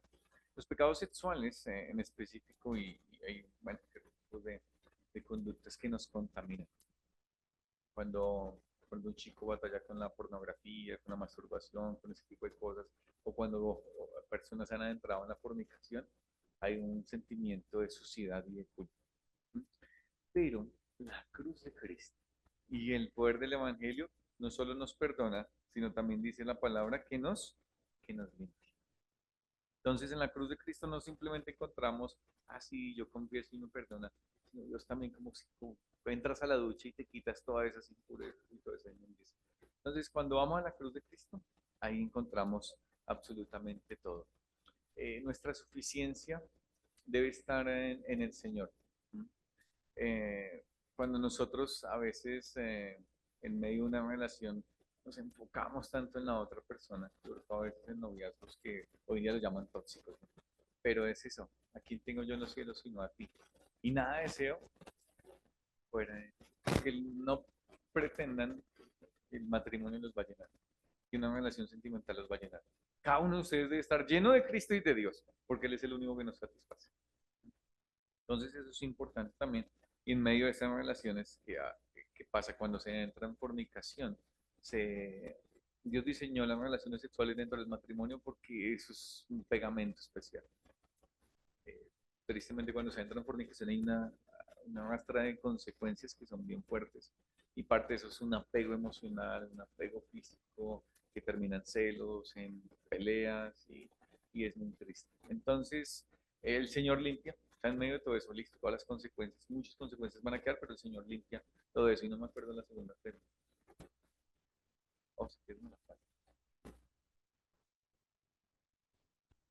Los pecados sexuales en específico y hay bueno, tipos de conductas que nos contaminan. Cuando cuando un chico batalla con la pornografía, con la masturbación, con ese tipo de cosas, o cuando personas han adentrado en la fornicación, hay un sentimiento de suciedad y de culpa. ¿Mm? Pero la cruz de Cristo y el poder del Evangelio no solo nos perdona, sino también dice la palabra que nos limpia. Entonces en la cruz de Cristo no simplemente encontramos, sí, yo confieso y me perdona, sino Dios también como si tú entras a la ducha y te quitas todas esas impurezas y toda esa inmundicia. Entonces cuando vamos a la cruz de Cristo, ahí encontramos absolutamente todo. Nuestra suficiencia debe estar en el Señor. ¿Mm? eh, Cuando nosotros a veces en medio de una relación nos enfocamos tanto en la otra persona, sobre todo a veces en noviazgos que hoy día lo llaman tóxicos, ¿no? Pero es eso, ¿a quién tengo yo en los cielos sino a ti? Y nada deseo fuera de que no pretendan que el matrimonio los va a llenar, que una relación sentimental los va a llenar. Cada uno de ustedes debe estar lleno de Cristo y de Dios, porque Él es el único que nos satisface. Entonces eso es importante también. Y en medio de esas relaciones, ¿qué pasa cuando se entra en fornicación? Se, Dios diseñó las relaciones sexuales dentro del matrimonio porque eso es un pegamento especial. Eh, Tristemente cuando se entra en fornicación hay una rastra de consecuencias que son bien fuertes. Y parte de eso es un apego emocional, un apego físico, que termina en celos, en peleas y es muy triste. Entonces, el Señor limpia, está en medio de todo eso, listo, todas las consecuencias, muchas consecuencias van a quedar, pero el Señor limpia todo eso. Y no me acuerdo la segunda pregunta. Oh, sí, es una falta.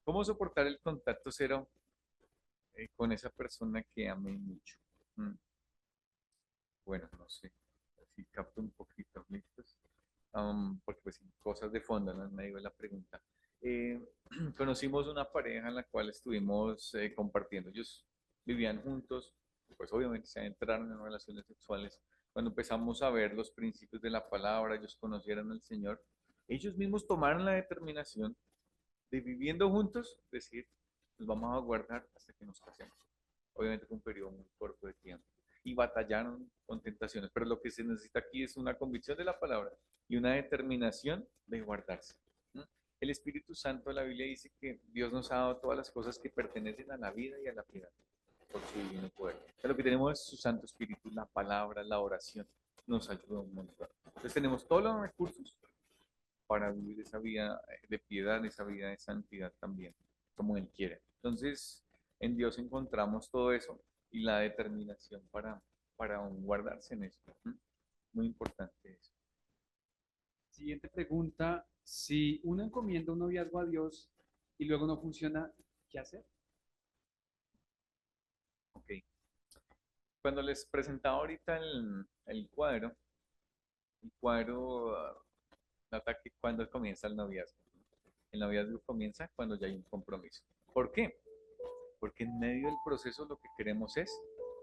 ¿Cómo soportar el contacto cero con esa persona que amé mucho? Mm, Bueno, no sé, si capto un poquito, ¿listos? Porque pues sí, cosas de fondo, ¿no? En medio de la pregunta. Eh, Conocimos una pareja en la cual estuvimos compartiendo. Ellos vivían juntos, pues obviamente se entraron en relaciones sexuales. Cuando empezamos a ver los principios de la palabra, ellos conocieron al Señor, ellos mismos tomaron la determinación de viviendo juntos, decir, nos vamos a guardar hasta que nos casemos. Obviamente fue un periodo muy corto de tiempo. Y batallaron con tentaciones, pero lo que se necesita aquí es una convicción de la palabra y una determinación de guardarse. ¿No? El Espíritu Santo de la Biblia dice que Dios nos ha dado todas las cosas que pertenecen a la vida y a la piedad por su divino poder. O sea, lo que tenemos es su Santo Espíritu, la palabra, la oración, nos ayuda un montón. Entonces tenemos todos los recursos para vivir esa vida de piedad, esa vida de santidad también, como Él quiere. Entonces, en Dios encontramos todo eso y la determinación para guardarse en eso. Muy importante eso. Siguiente pregunta, si uno encomienda un noviazgo a Dios y luego no funciona, ¿qué hacer? Ok. Cuando les presentaba ahorita el cuadro nota que cuando comienza el noviazgo. El noviazgo comienza cuando ya hay un compromiso. ¿Por qué? Porque en medio del proceso lo que queremos es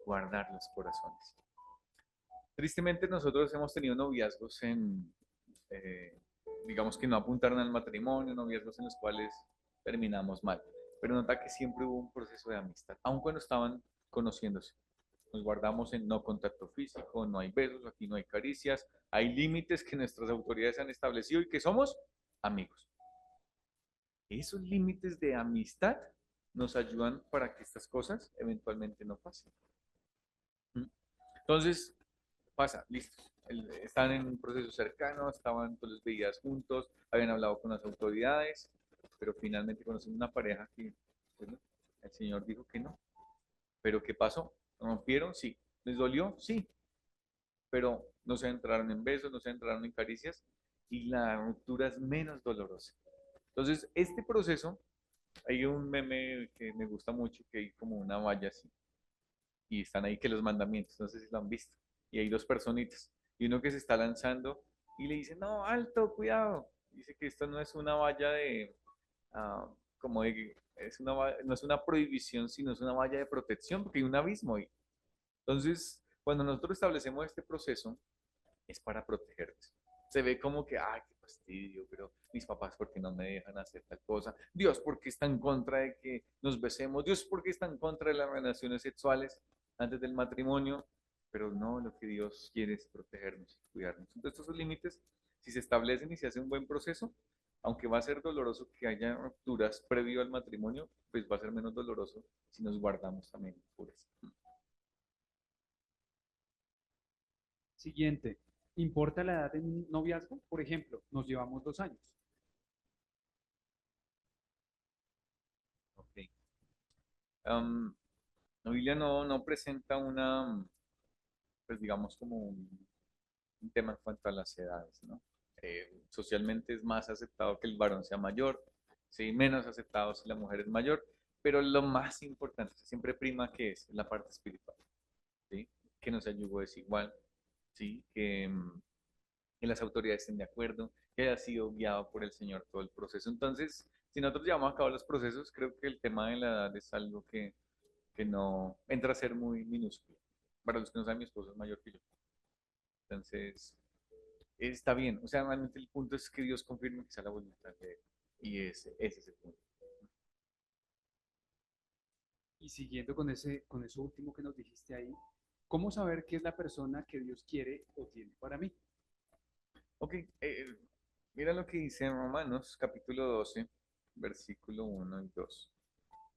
guardar los corazones. Tristemente nosotros hemos tenido noviazgos eh, digamos que no apuntaron al matrimonio, noviazgos en los cuales terminamos mal. Pero nota que siempre hubo un proceso de amistad, aun cuando estaban conociéndose. Nos guardamos en no contacto físico, no hay besos, aquí no hay caricias, hay límites que nuestras autoridades han establecido y que somos amigos. Esos límites de amistad nos ayudan para que estas cosas eventualmente no pasen. Entonces, pasa, listo. Están en un proceso cercano, estaban todos los días juntos, habían hablado con las autoridades, pero finalmente conocen una pareja que, pues no, el Señor dijo que no. ¿Pero qué pasó? ¿Rompieron? Sí. ¿Les dolió? Sí. Pero no se entraron en besos, no se entraron en caricias y la ruptura es menos dolorosa. Entonces, este proceso, hay un meme que me gusta mucho, que hay como una valla así, y están ahí que los mandamientos, no sé si lo han visto, y hay dos personitas, y uno que se está lanzando y le dice, no, alto, cuidado, dice que esto no es una valla de, ah, como de, no es una prohibición, sino es una valla de protección, porque hay un abismo ahí. Entonces, cuando nosotros establecemos este proceso, es para protegernos. Se ve como que, ay, qué fastidio, pero mis papás, ¿por qué no me dejan hacer tal cosa? Dios, ¿por qué está en contra de que nos besemos? Dios, ¿por qué está en contra de las relaciones sexuales antes del matrimonio? pero no, lo que Dios quiere es protegernos y cuidarnos. Entonces, esos límites, si se establecen y se hace un buen proceso, aunque va a ser doloroso que haya rupturas previo al matrimonio, pues va a ser menos doloroso si nos guardamos también pureza. Siguiente. ¿Importa la edad en un noviazgo? Por ejemplo, nos llevamos 2 años. Ok. Am, la Biblia no presenta pues digamos, como un tema en cuanto a las edades, ¿no? Socialmente es más aceptado que el varón sea mayor, sí, menos aceptado si la mujer es mayor, pero lo más importante, siempre prima que es la parte espiritual, ¿sí? Que no sea yugo desigual, ¿sí? Que las autoridades estén de acuerdo, que haya sido guiado por el Señor todo el proceso. Entonces, si nosotros llevamos a cabo los procesos, creo que el tema de la edad es algo que no entra a ser muy minúsculo. Para los que no saben, mi esposo es mayor que yo. Entonces, está bien. O sea, realmente el punto es que Dios confirme que sea la voluntad de Él. Y ese es el punto. Y siguiendo con eso último que nos dijiste ahí, ¿cómo saber qué es la persona que Dios quiere o tiene para mí? Ok, mira lo que dice en Romanos capítulo 12, versículo 1 y 2.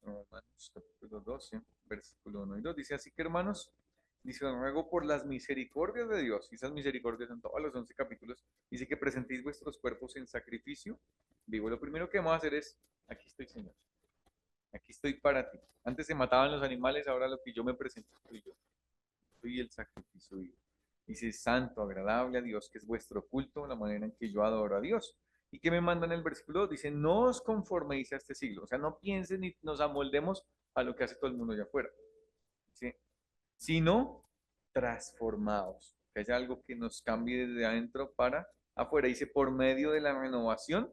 Romanos capítulo 12, versículo 1 y 2. Dice así que hermanos, dice, ruego por las misericordias de Dios, y esas misericordias en todos los 11 capítulos, dice que presentéis vuestros cuerpos en sacrificio vivo. Lo primero que vamos a hacer es, aquí estoy Señor, aquí estoy para ti. Antes se mataban los animales, ahora lo que yo me presento soy yo. Soy el sacrificio vivo. Dice, santo, agradable a Dios, que es vuestro culto, la manera en que yo adoro a Dios. ¿Y qué me manda en el versículo 2? Dice, no os conforméis a este siglo. O sea, no piensen ni nos amoldemos a lo que hace todo el mundo allá afuera. ¿Sí? Sino transformados. Que haya algo que nos cambie desde adentro para afuera. Dice, por medio de la renovación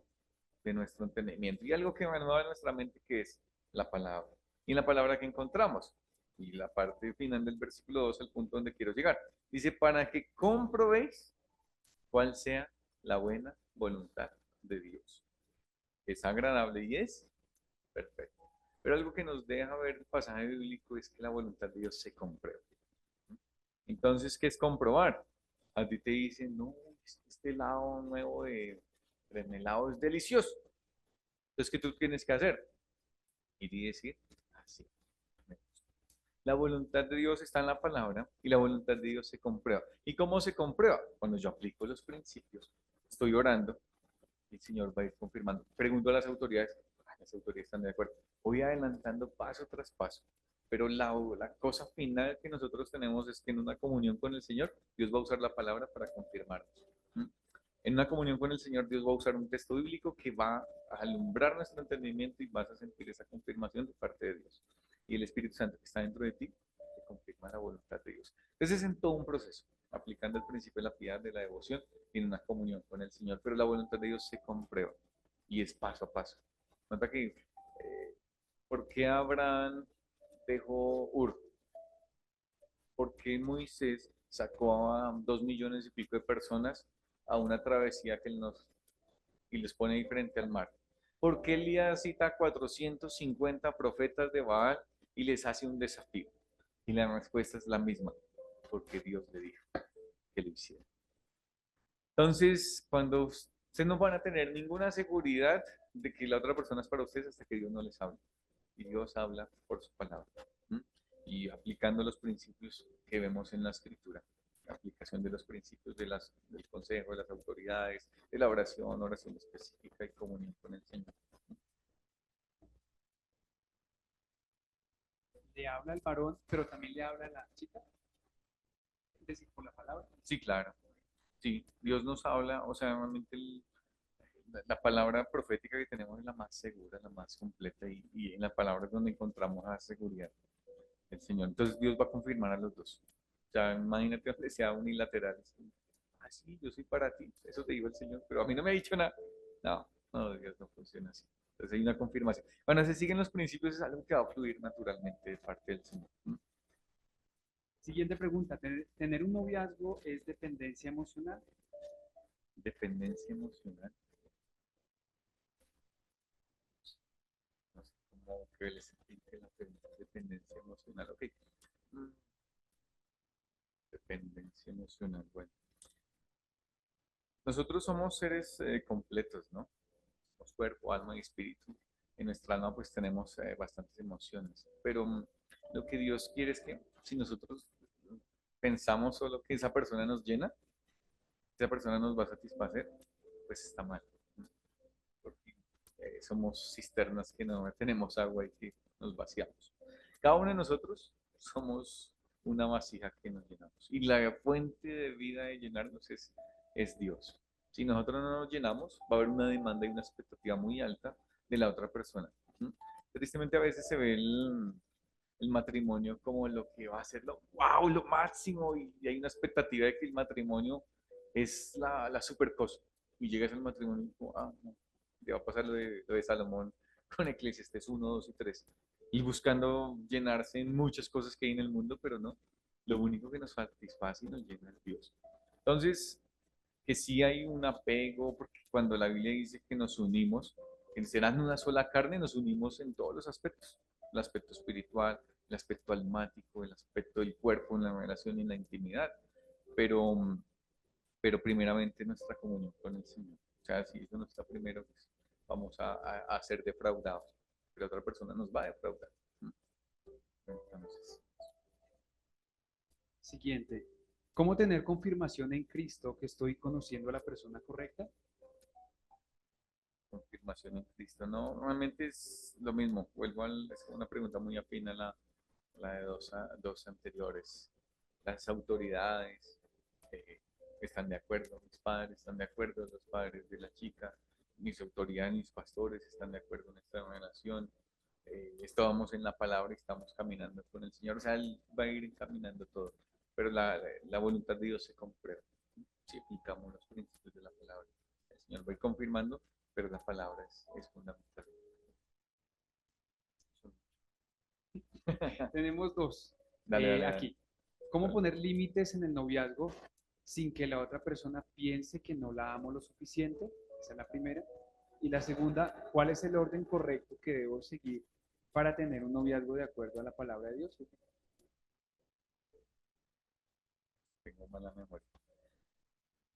de nuestro entendimiento. Y algo que renueva nuestra mente, que es la palabra. Y la palabra que encontramos. Y la parte final del versículo 2, el punto donde quiero llegar. Dice, para que comprobéis cuál sea la buena voluntad de Dios. Es agradable y es perfecto. Pero algo que nos deja ver el pasaje bíblico es que la voluntad de Dios se comprueba. Entonces, ¿qué es comprobar? A ti te dicen, no, este helado nuevo de mermelado es delicioso. Entonces, ¿qué tú tienes que hacer? Ir y decir, así. La voluntad de Dios está en la palabra y la voluntad de Dios se comprueba. ¿Y cómo se comprueba? Cuando yo aplico los principios, estoy orando, el Señor va a ir confirmando. Pregunto a las autoridades, las autoridades están de acuerdo. Voy adelantando paso tras paso. Pero la cosa final que nosotros tenemos es que en una comunión con el Señor, Dios va a usar la palabra para confirmarnos. ¿Mm? En una comunión con el Señor, Dios va a usar un texto bíblico que va a alumbrar nuestro entendimiento y vas a sentir esa confirmación de parte de Dios. Y el Espíritu Santo que está dentro de ti te confirma la voluntad de Dios. Entonces es en todo un proceso, aplicando el principio de la piedad, de la devoción y en una comunión con el Señor. Pero la voluntad de Dios se comprueba y es paso a paso. Nota que, ¿por qué Abraham dejó Ur? ¿Por qué Moisés sacó a 2 millones y pico de personas a una travesía que él nos y les pone ahí frente al mar? ¿Por qué Elías cita a 450 profetas de Baal y les hace un desafío? Y la respuesta es la misma, porque Dios le dijo que lo hiciera. Entonces, cuando ustedes no van a tener ninguna seguridad de que la otra persona es para ustedes hasta que Dios no les hable. Y Dios habla por su palabra. ¿Mm? Y aplicando los principios que vemos en la escritura. La aplicación de los principios del consejo, de las autoridades, de la oración, oración específica y comunión con el Señor. Le habla al varón, pero también le habla a la chica, es decir, por la palabra. Sí, claro. Sí, Dios nos habla, o sea, realmente la palabra profética que tenemos es la más segura, la más completa y en la palabra es donde encontramos la seguridad del Señor. Entonces Dios va a confirmar a los dos. O sea, imagínate donde sea unilateral. Ah, sí, yo soy para ti, eso te dijo el Señor, pero a mí no me ha dicho nada. No, no, Dios no funciona así. Entonces hay una confirmación. Bueno, se siguen los principios, es algo que va a fluir naturalmente de parte del Señor. ¿Mm? Siguiente pregunta. ¿Tener un noviazgo es dependencia emocional? Dependencia emocional. No sé cómo que les explique la dependencia emocional. Ok. Mm, Dependencia emocional. Bueno, nosotros somos seres completos, ¿no? Somos cuerpo, alma y espíritu. En nuestra alma pues tenemos bastantes emociones, pero lo que Dios quiere es que si nosotros pensamos solo que esa persona nos llena, esa persona nos va a satisfacer, pues está mal, ¿no? Porque somos cisternas que no tenemos agua y que nos vaciamos. Cada uno de nosotros somos una vasija que nos llenamos. Y la fuente de vida de llenarnos es Dios. Si nosotros no nos llenamos, va a haber una demanda y una expectativa muy alta de la otra persona. ¿Mm? Tristemente a veces se ve el matrimonio como lo que va a ser lo, wow, lo máximo, y hay una expectativa de que el matrimonio es la super cosa. Y llegas al matrimonio y como, ah, no, te va a pasar lo de Salomón con Eclesiastes 1, 2 y 3. Y buscando llenarse en muchas cosas que hay en el mundo, pero no. Lo único que nos satisface y nos llena es Dios. Entonces, que sí hay un apego, porque cuando la Biblia dice que nos unimos, en serán una sola carne, nos unimos en todos los aspectos. El aspecto espiritual, el aspecto almático, el aspecto del cuerpo en la relación y en la intimidad. Pero, pero primeramente nuestra comunión con el Señor. O sea, si eso no está primero, pues vamos a ser defraudados. Pero otra persona nos va a defraudar. Entonces, Siguiente. ¿Cómo tener confirmación en Cristo que estoy conociendo a la persona correcta? confirmación en Cristo. No, normalmente es lo mismo. Es una pregunta muy afín a la de dos anteriores. Las autoridades eh, están de acuerdo, mis padres están de acuerdo, los padres de la chica, mis autoridades, mis pastores están de acuerdo en esta relación. Estábamos en la palabra y estamos caminando con el Señor. O sea, Él va a ir encaminando todo, pero la voluntad de Dios se comprueba si aplicamos los principios de la palabra. El Señor va a ir confirmando, pero la palabra es fundamental. Tenemos dos. Dale, dale, dale. Aquí. ¿Cómo Dale. poner límites en el noviazgo sin que la otra persona piense que no la amo lo suficiente? Esa es la primera. Y la segunda, ¿cuál es el orden correcto que debo seguir para tener un noviazgo de acuerdo a la palabra de Dios? Tengo mala memoria.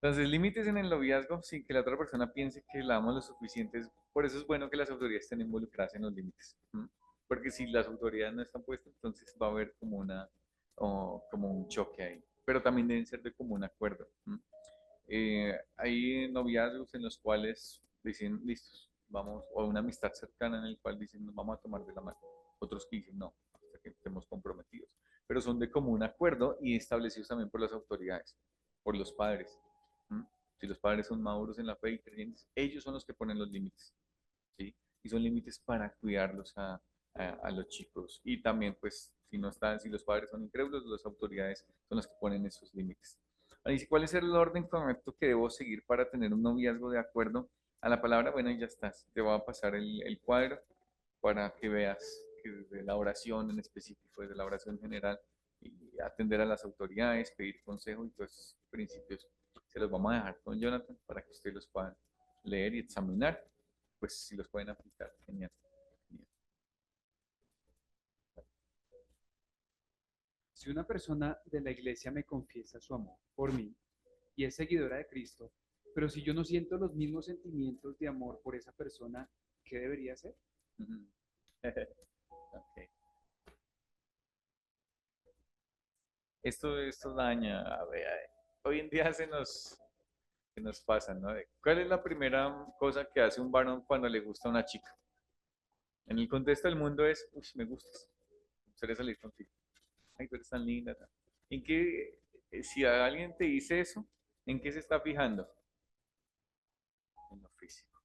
Entonces, límites en el noviazgo sin que la otra persona piense que la amo lo suficiente. Por eso es bueno que las autoridades estén involucradas en los límites. ¿M? Porque si las autoridades no están puestas, entonces va a haber como un choque ahí. Pero también deben ser de común acuerdo. ¿M? Hay noviazgos en los cuales dicen, listos, vamos, o una amistad cercana en el cual dicen, nos vamos a tomar de la mano. Otros que dicen, no, hasta que estemos comprometidos. Pero son de común acuerdo y establecidos también por las autoridades, por los padres. ¿Mm? Si los padres son maduros en la fe y creyentes, ellos son los que ponen los límites, ¿sí? Y son límites para cuidarlos a los chicos. Y también, pues, si los padres son incrédulos, las autoridades son las que ponen esos límites. Ahora dice, ¿cuál es el orden correcto que debo seguir para tener un noviazgo de acuerdo a la palabra? Bueno, y ya estás. Te voy a pasar el cuadro para que veas que desde la oración en específico, desde la oración general, y atender a las autoridades, pedir consejo y todos esos principios se los vamos a dejar con Jonathan para que ustedes los puedan leer y examinar, pues si los pueden aplicar. Genial. Genial. Si una persona de la iglesia me confiesa su amor por mí y es seguidora de Cristo, pero si yo no siento los mismos sentimientos de amor por esa persona, ¿qué debería hacer? Ujú. Ok. Esto daña, a ver, hoy en día se nos pasa, ¿no? ¿Cuál es la primera cosa que hace un varón cuando le gusta a una chica? En el contexto del mundo es, uy, me gustas, me gustaría salir contigo. Ay, tú eres tan linda. ¿En qué, si alguien te dice eso, en qué se está fijando? En lo físico.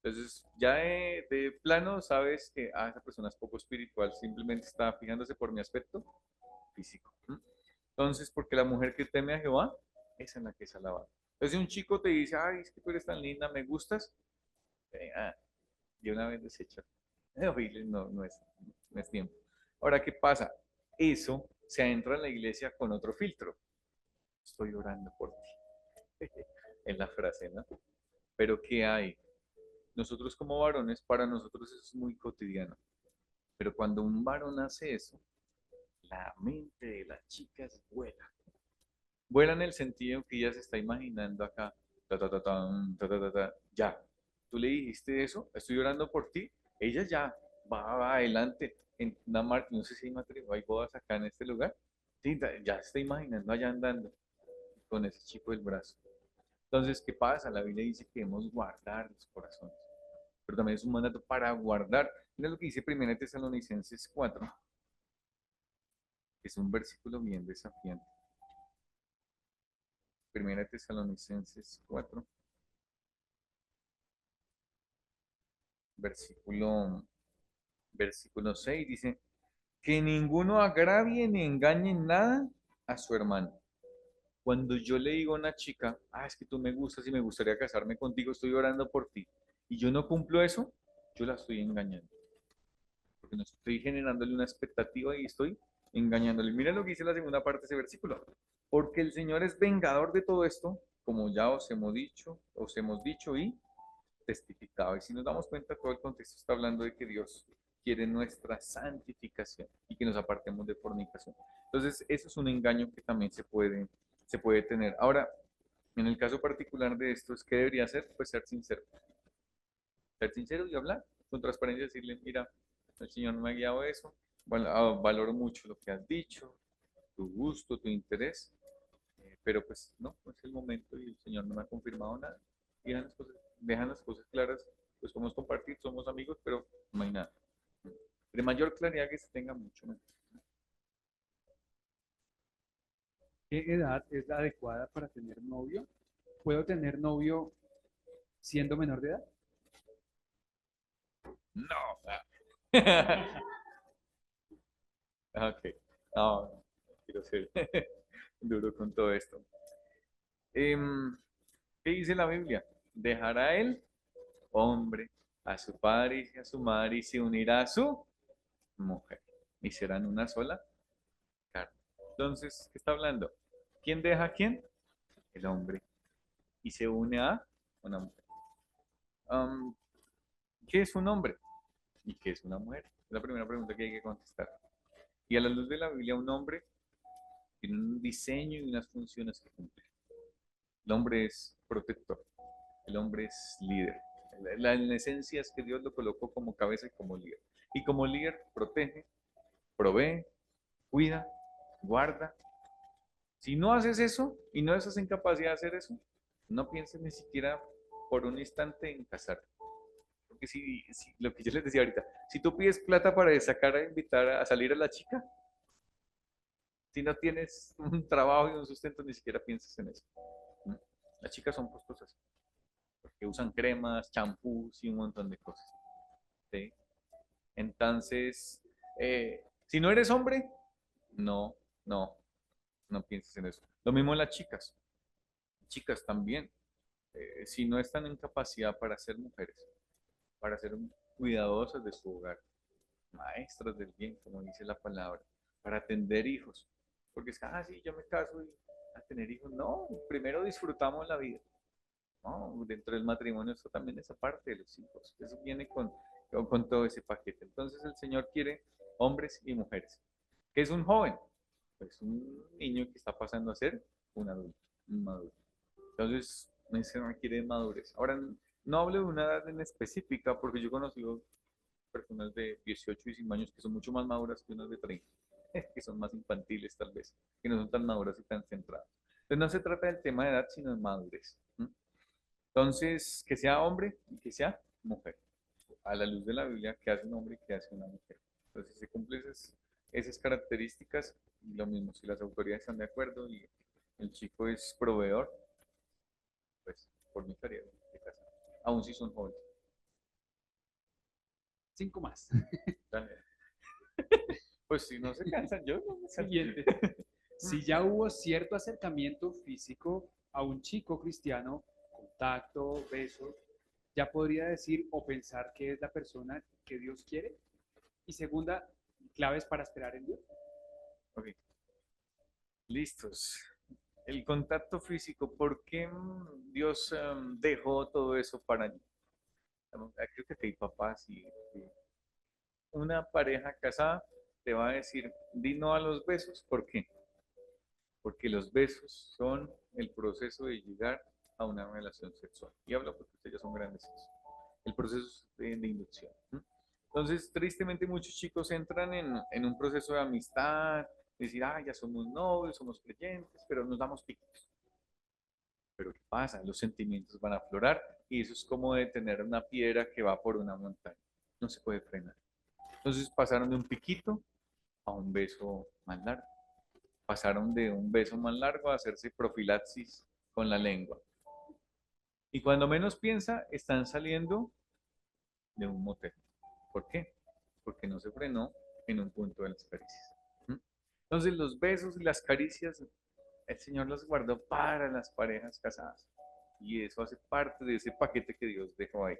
Entonces, ya de plano sabes que esa persona es poco espiritual, simplemente está fijándose por mi aspecto físico. ¿M? Entonces, porque la mujer que teme a Jehová, esa es la que es alabada. Entonces, si un chico te dice, ay, es que tú eres tan linda, me gustas, de una vez desecha. Oíle, no, no es tiempo. Ahora, ¿qué pasa? Eso se entra en la iglesia con otro filtro. Estoy orando por ti. En la frase, ¿no? Pero ¿qué hay? Nosotros como varones, para nosotros eso es muy cotidiano. Pero cuando un varón hace eso, la mente de las chicas vuela. Vuela en el sentido que ella se está imaginando acá, ta, ta, ta, tan, ta, ta, ta, ta, ya. Tú le dijiste eso, estoy orando por ti, ella ya va adelante en una marcha, no sé si hay matrimonio, hay bodas acá en este lugar, sí, ya se está imaginando allá andando con ese chico del brazo. Entonces, ¿qué pasa? La Biblia dice que debemos guardar los corazones, pero también es un mandato para guardar. Mira lo que dice 1 Tesalonicenses 4, que es un versículo bien desafiante. 1 Tesalonicenses 4, versículo, versículo 6 dice, que ninguno agravie ni engañe en nada a su hermano. Cuando yo le digo a una chica, es que tú me gustas y me gustaría casarme contigo, estoy orando por ti, y yo no cumplo eso, yo la estoy engañando, porque no estoy generándole una expectativa y estoy engañándole. Mira lo que dice la segunda parte de ese versículo. Porque el Señor es vengador de todo esto, como ya os hemos dicho y testificado. Y si nos damos cuenta, todo el contexto está hablando de que Dios quiere nuestra santificación y que nos apartemos de fornicación. Entonces, eso es un engaño que también se puede tener. Ahora, en el caso particular de esto, ¿qué debería hacer? Pues ser sincero. Ser sincero y hablar con transparencia, decirle, mira, el Señor no me ha guiado a eso, valoro mucho lo que has dicho, tu gusto, tu interés, pero pues no es el momento y el Señor no me ha confirmado nada. Y dejan las cosas claras, pues podemos compartir, somos amigos, pero no hay nada. De mayor claridad que se tenga mucho mejor. ¿Qué edad es la adecuada para tener novio? ¿Puedo tener novio siendo menor de edad? No. Ok, no, no quiero ser duro con todo esto. Em, ¿Qué dice la Biblia? Dejará el hombre a su padre y a su madre y se unirá a su mujer y serán una sola carne. Entonces, ¿qué está hablando? ¿Quién deja a quién? El hombre y se une a una mujer. Am, ¿Qué es un hombre y qué es una mujer? Es la primera pregunta que hay que contestar. Y a la luz de la Biblia, un hombre tiene un diseño y unas funciones que cumplir. El hombre es protector, el hombre es líder. La esencia es que Dios lo colocó como cabeza y como líder. Y como líder protege, provee, cuida, guarda. Si no haces eso y no estás en capacidad de hacer eso, no pienses ni siquiera por un instante en casarte. Porque si lo que yo les decía ahorita, si tú pides plata para sacar a invitar a salir a la chica, si no tienes un trabajo y un sustento, ni siquiera pienses en eso. ¿No? Las chicas son costosas, porque usan cremas, champús y un montón de cosas. ¿Sí? Entonces, si no eres hombre, no, no, no pienses en eso. Lo mismo en las chicas. Chicas también, si no están en capacidad para ser mujeres, para ser cuidadosas de su hogar, maestras del bien, como dice la palabra, para atender hijos. Porque es que, sí, yo me caso y a tener hijos. No, primero disfrutamos la vida. No, dentro del matrimonio eso también es aparte de los hijos. Eso viene con todo ese paquete. Entonces el Señor quiere hombres y mujeres. ¿Qué es un joven? Pues un niño que está pasando a ser un adulto, un maduro. Entonces, se requiere madurez. Ahora, no hablo de una edad en específica, porque yo he conocido personas de 18 y 19 años que son mucho más maduras que unas de 30, que son más infantiles tal vez, que no son tan maduras y tan centradas. Entonces, no se trata del tema de edad, sino de madurez. Entonces, que sea hombre y que sea mujer. A la luz de la Biblia, ¿qué hace un hombre y qué hace una mujer? Entonces, si se cumplen esas características, lo mismo, si las autoridades están de acuerdo y el chico es proveedor, pues por mi estaría bien de casa. Aún si son jóvenes. 5 más. Pues si no se cansan, yo no me canso. Siguiente. Si ya hubo cierto acercamiento físico a un chico cristiano, contacto, besos, ya podría decir o pensar que es la persona que Dios quiere. Y segunda, claves para esperar en Dios. Ok, listos. El contacto físico, ¿por qué Dios dejó todo eso para mí? Creo que hay papás y una pareja casada te va a decir, di no a los besos, ¿por qué? porque los besos son el proceso de llegar a una relación sexual. Y hablo porque ustedes ya son grandes. El proceso de inducción. Entonces, tristemente, muchos chicos entran en un proceso de amistad, decir, ah, ya somos novios, somos creyentes, pero nos damos piquitos. Pero ¿qué pasa? Los sentimientos van a aflorar y eso es como de tener una piedra que va por una montaña. No se puede frenar. Entonces pasaron de un piquito a un beso más largo. Pasaron de un beso más largo a hacerse profilaxis con la lengua. Y cuando menos piensa, están saliendo de un motel. ¿Por qué? Porque no se frenó en un punto de las caricias. Entonces los besos y las caricias, el Señor los guardó para las parejas casadas. Y eso hace parte de ese paquete que Dios dejó ahí.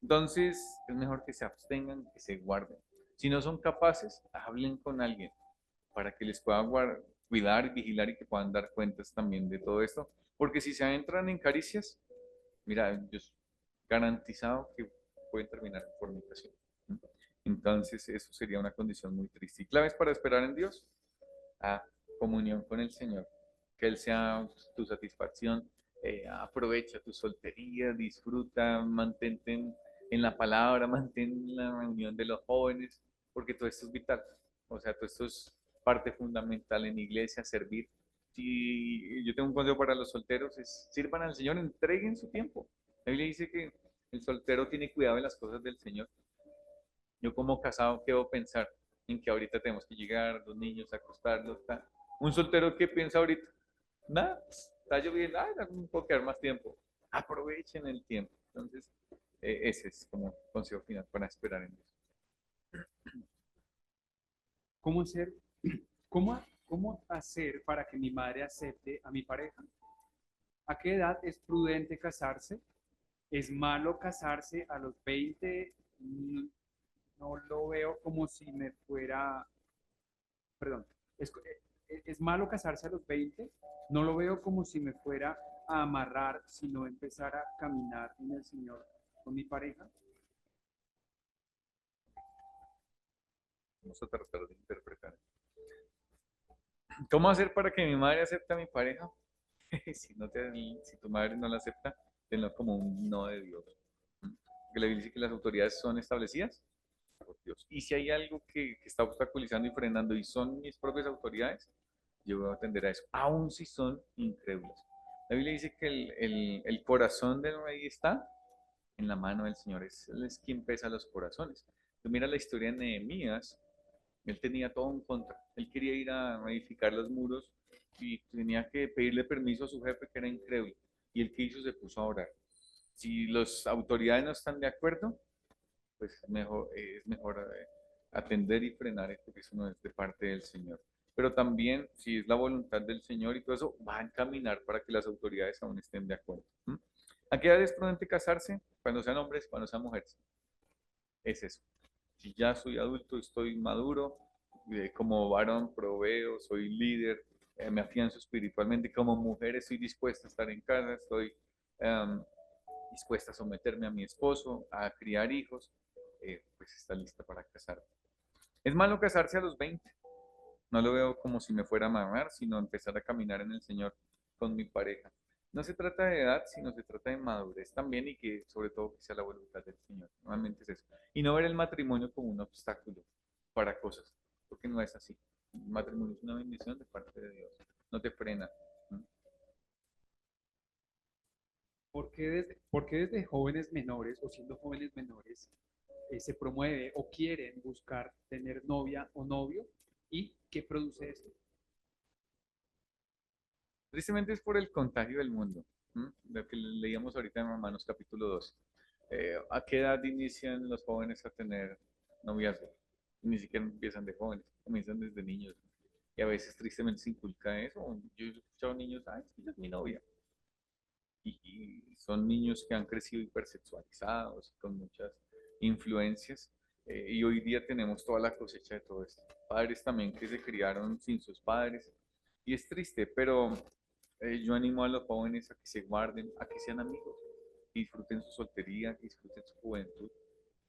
Entonces es mejor que se abstengan, que se guarden. Si no son capaces, hablen con alguien para que les pueda cuidar, vigilar y que puedan dar cuentas también de todo esto. Porque si se adentran en caricias, mira, yo garantizado que pueden terminar en fornicación. Entonces, eso sería una condición muy triste. ¿Y claves para esperar en Dios? A comunión con el Señor. Que Él sea tu satisfacción. Aprovecha tu soltería, disfruta, mantente en la palabra, mantén la reunión de los jóvenes, porque todo esto es vital. O sea, todo esto es parte fundamental en iglesia, servir. Si yo tengo un consejo para los solteros, es sirvan al Señor, entreguen su tiempo. La Biblia dice que el soltero tiene cuidado de las cosas del Señor. Yo como casado, ¿qué debo pensar? En que ahorita tenemos que llegar, los niños, acostarlos, tal. Un soltero, ¿qué piensa ahorita? Nada, está lloviendo, ay, no puedo quedar más tiempo. Aprovechen el tiempo. Entonces, ese es como consejo final para esperar en Dios. ¿Cómo hacer, cómo hacer para que mi madre acepte a mi pareja? ¿A qué edad es prudente casarse? ¿Es malo casarse a los 20? No lo veo como si me fuera, perdón, es malo casarse a los 20. No lo veo como si me fuera a amarrar, sino empezar a caminar en el Señor con mi pareja. Vamos a tratar de interpretar. ¿Cómo hacer para que mi madre acepte a mi pareja? Si tu madre no la acepta, tenlo como un no de Dios. Que la Biblia dice que las autoridades son establecidas por Dios. Y si hay algo que está obstaculizando y frenando y son mis propias autoridades, yo voy a atender a eso, aun si son incrédulos. La Biblia dice que el corazón del rey está en la mano del Señor, Él es quien pesa los corazones. Tú mira la historia de Nehemías, él tenía todo en contra, él quería ir a edificar los muros y tenía que pedirle permiso a su jefe que era incrédulo. Y el que hizo se puso a orar. Si las autoridades no están de acuerdo, pues es mejor atender y frenar esto, que eso no es de parte del Señor. Pero también, si es la voluntad del Señor y todo eso, va a encaminar para que las autoridades aún estén de acuerdo. ¿A qué edad es prudente casarse? Cuando sean hombres, cuando sean mujeres. Es eso. Si ya soy adulto, estoy maduro, como varón proveo, soy líder, me afianzo espiritualmente, como mujer estoy dispuesta a estar en casa, estoy um, dispuesta a someterme a mi esposo, a criar hijos, pues está lista para casar. Es malo casarse a los 20. No lo veo como si me fuera a mamar, sino empezar a caminar en el Señor con mi pareja. No se trata de edad, sino se trata de madurez también y que sobre todo que sea la voluntad del Señor. Normalmente es eso. Y no ver el matrimonio como un obstáculo para cosas, porque no es así. El matrimonio es una bendición de parte de Dios. No te frena. ¿Por qué desde jóvenes menores o siendo jóvenes menores se promueve o quieren buscar tener novia o novio? ¿Y qué produce esto? Tristemente es por el contagio del mundo, lo que leíamos ahorita en Romanos capítulo 12. ¿A qué edad inician los jóvenes a tener noviazgo? Ni siquiera empiezan de jóvenes, comienzan desde niños. Y a veces tristemente se inculca eso. Yo he escuchado niños, ay, es que ella es mi novia. Y son niños que han crecido hipersexualizados, con muchas influencias. Y hoy día tenemos toda la cosecha de todo esto. Padres también que se criaron sin sus padres. Y es triste, pero yo animo a los jóvenes a que se guarden, a que sean amigos, que disfruten su soltería, que disfruten su juventud.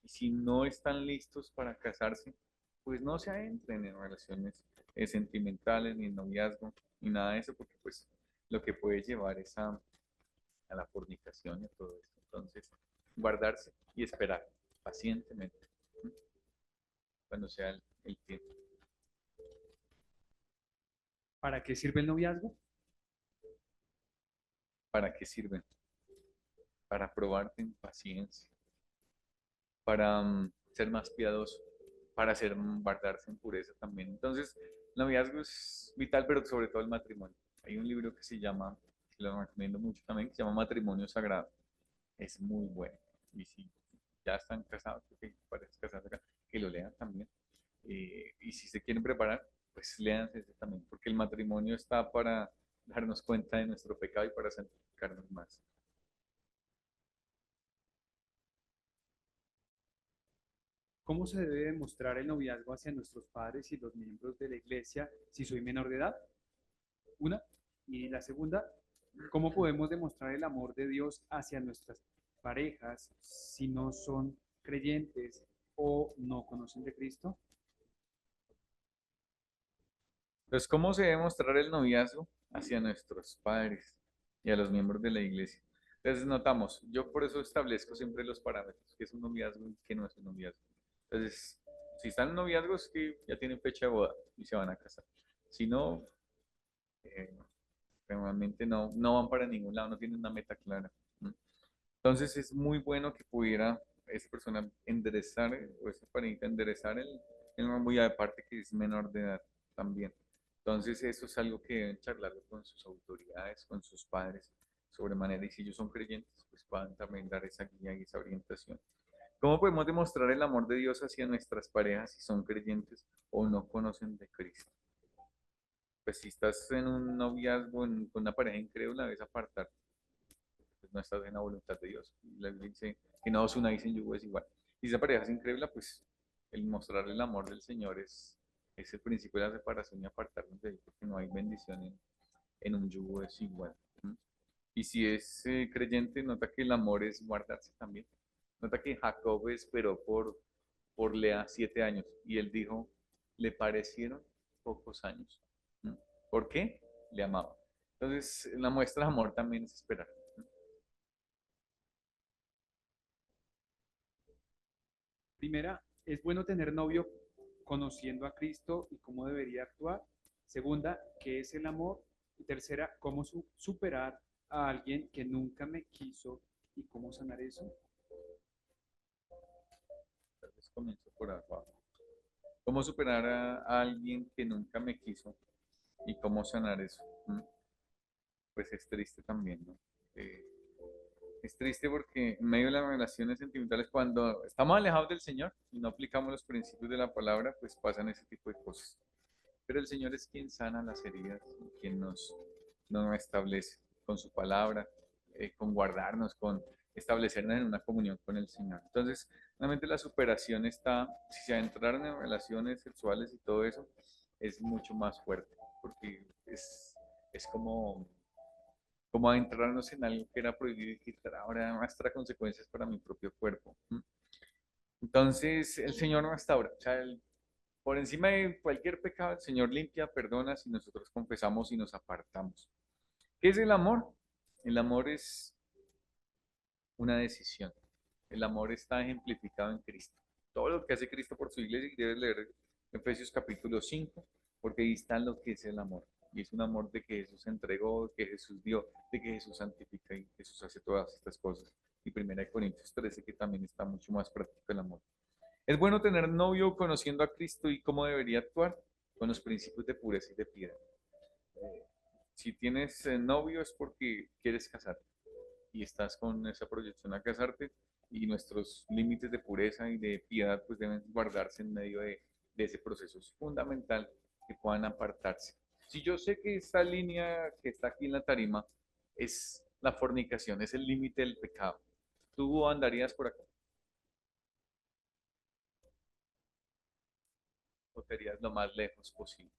Y si no están listos para casarse, pues no se adentren en relaciones sentimentales, ni el noviazgo, ni nada de eso, porque pues lo que puede llevar es a la fornicación y a todo esto. Entonces, guardarse y esperar pacientemente, ¿m? Cuando sea el tiempo. ¿Para qué sirve el noviazgo? ¿Para qué sirven? Para probarte en paciencia, para ser más piadoso, para guardarse en pureza también. Entonces, el noviazgo es vital, pero sobre todo el matrimonio. Hay un libro que se llama, que lo recomiendo mucho también, que se llama Matrimonio Sagrado. Es muy bueno. Y si ya están casados, porque parece casarse acá, que lo lean también. Y si se quieren preparar, pues léanse ese también, porque el matrimonio está para darnos cuenta de nuestro pecado y para santificarnos más. ¿Cómo se debe demostrar el noviazgo hacia nuestros padres y los miembros de la iglesia si soy menor de edad? Una. Y la segunda, ¿cómo podemos demostrar el amor de Dios hacia nuestras parejas si no son creyentes o no conocen de Cristo? Entonces, ¿cómo se debe mostrar el noviazgo hacia nuestros padres y a los miembros de la iglesia? Entonces, notamos, yo por eso establezco siempre los parámetros, que es un noviazgo y que no es un noviazgo. Entonces, si están en noviazgo es que ya tienen fecha de boda y se van a casar. Si no, eh, normalmente no van para ningún lado, no tienen una meta clara. ¿M? Entonces, es muy bueno que pudiera esa persona enderezar, o esa pareja enderezar el rumbo y aparte que es menor de edad también. Entonces, eso es algo que deben charlarlo con sus autoridades, con sus padres, sobre manera, y si ellos son creyentes, pues puedan también dar esa guía y esa orientación. ¿Cómo podemos demostrar el amor de Dios hacia nuestras parejas si son creyentes o no conocen de Cristo? Pues si estás en un noviazgo con una pareja incrédula, debes apartarte, pues no estás en la voluntad de Dios. Y la Biblia dice que no os unáis en yugo desigual. Y si esa pareja es incrédula, pues el mostrarle el amor del Señor es el principio de la separación y apartarnos de él, porque no hay bendición en un yugo desigual. ¿M? Y si es creyente, nota que el amor es guardarse también. Nota que Jacob esperó por Lea 7 años y él dijo, le parecieron pocos años. ¿M? ¿Por qué? Le amaba. Entonces, la muestra de amor también es esperar. Primera, ¿es bueno tener novio conociendo a Cristo y cómo debería actuar? Segunda, ¿qué es el amor? Y tercera, ¿cómo superar a alguien que nunca me quiso y cómo sanar eso? Tal vez comienzo por abajo. ¿Cómo superar a alguien que nunca me quiso y cómo sanar eso? ¿M? Pues es triste también, ¿no? Eh, es triste porque en medio de las relaciones sentimentales, cuando estamos alejados del Señor y no aplicamos los principios de la palabra, pues pasan ese tipo de cosas. Pero el Señor es quien sana las heridas y quien nos establece con su palabra, con guardarnos, con establecernos en una comunión con el Señor. Entonces, realmente la superación está, si se entraron en relaciones sexuales y todo eso, es mucho más fuerte, porque es como adentrarnos en algo que era prohibido y que ahora muestra consecuencias para mi propio cuerpo. ¿M? Entonces, el Señor no restaura. O sea, por encima de cualquier pecado, el Señor limpia, perdona si nosotros confesamos y nos apartamos. ¿Qué es el amor? El amor es una decisión. El amor está ejemplificado en Cristo. Todo lo que hace Cristo por su iglesia, y debes leer Efesios capítulo 5, porque ahí está lo que es el amor. Y es un amor de que Jesús entregó, de que Jesús dio, de que Jesús santifica y Jesús hace todas estas cosas. Y 1 Corintios 13, que también está mucho más práctico el amor. Es bueno tener novio conociendo a Cristo y cómo debería actuar con los principios de pureza y de piedad. Eh, si tienes novio es porque quieres casarte y estás con esa proyección a casarte y nuestros límites de pureza y de piedad pues deben guardarse en medio de ese proceso. Es fundamental que puedan apartarse. Si yo sé que esta línea que está aquí en la tarima es la fornicación, es el límite del pecado, ¿tú andarías por acá o te irías lo más lejos posible?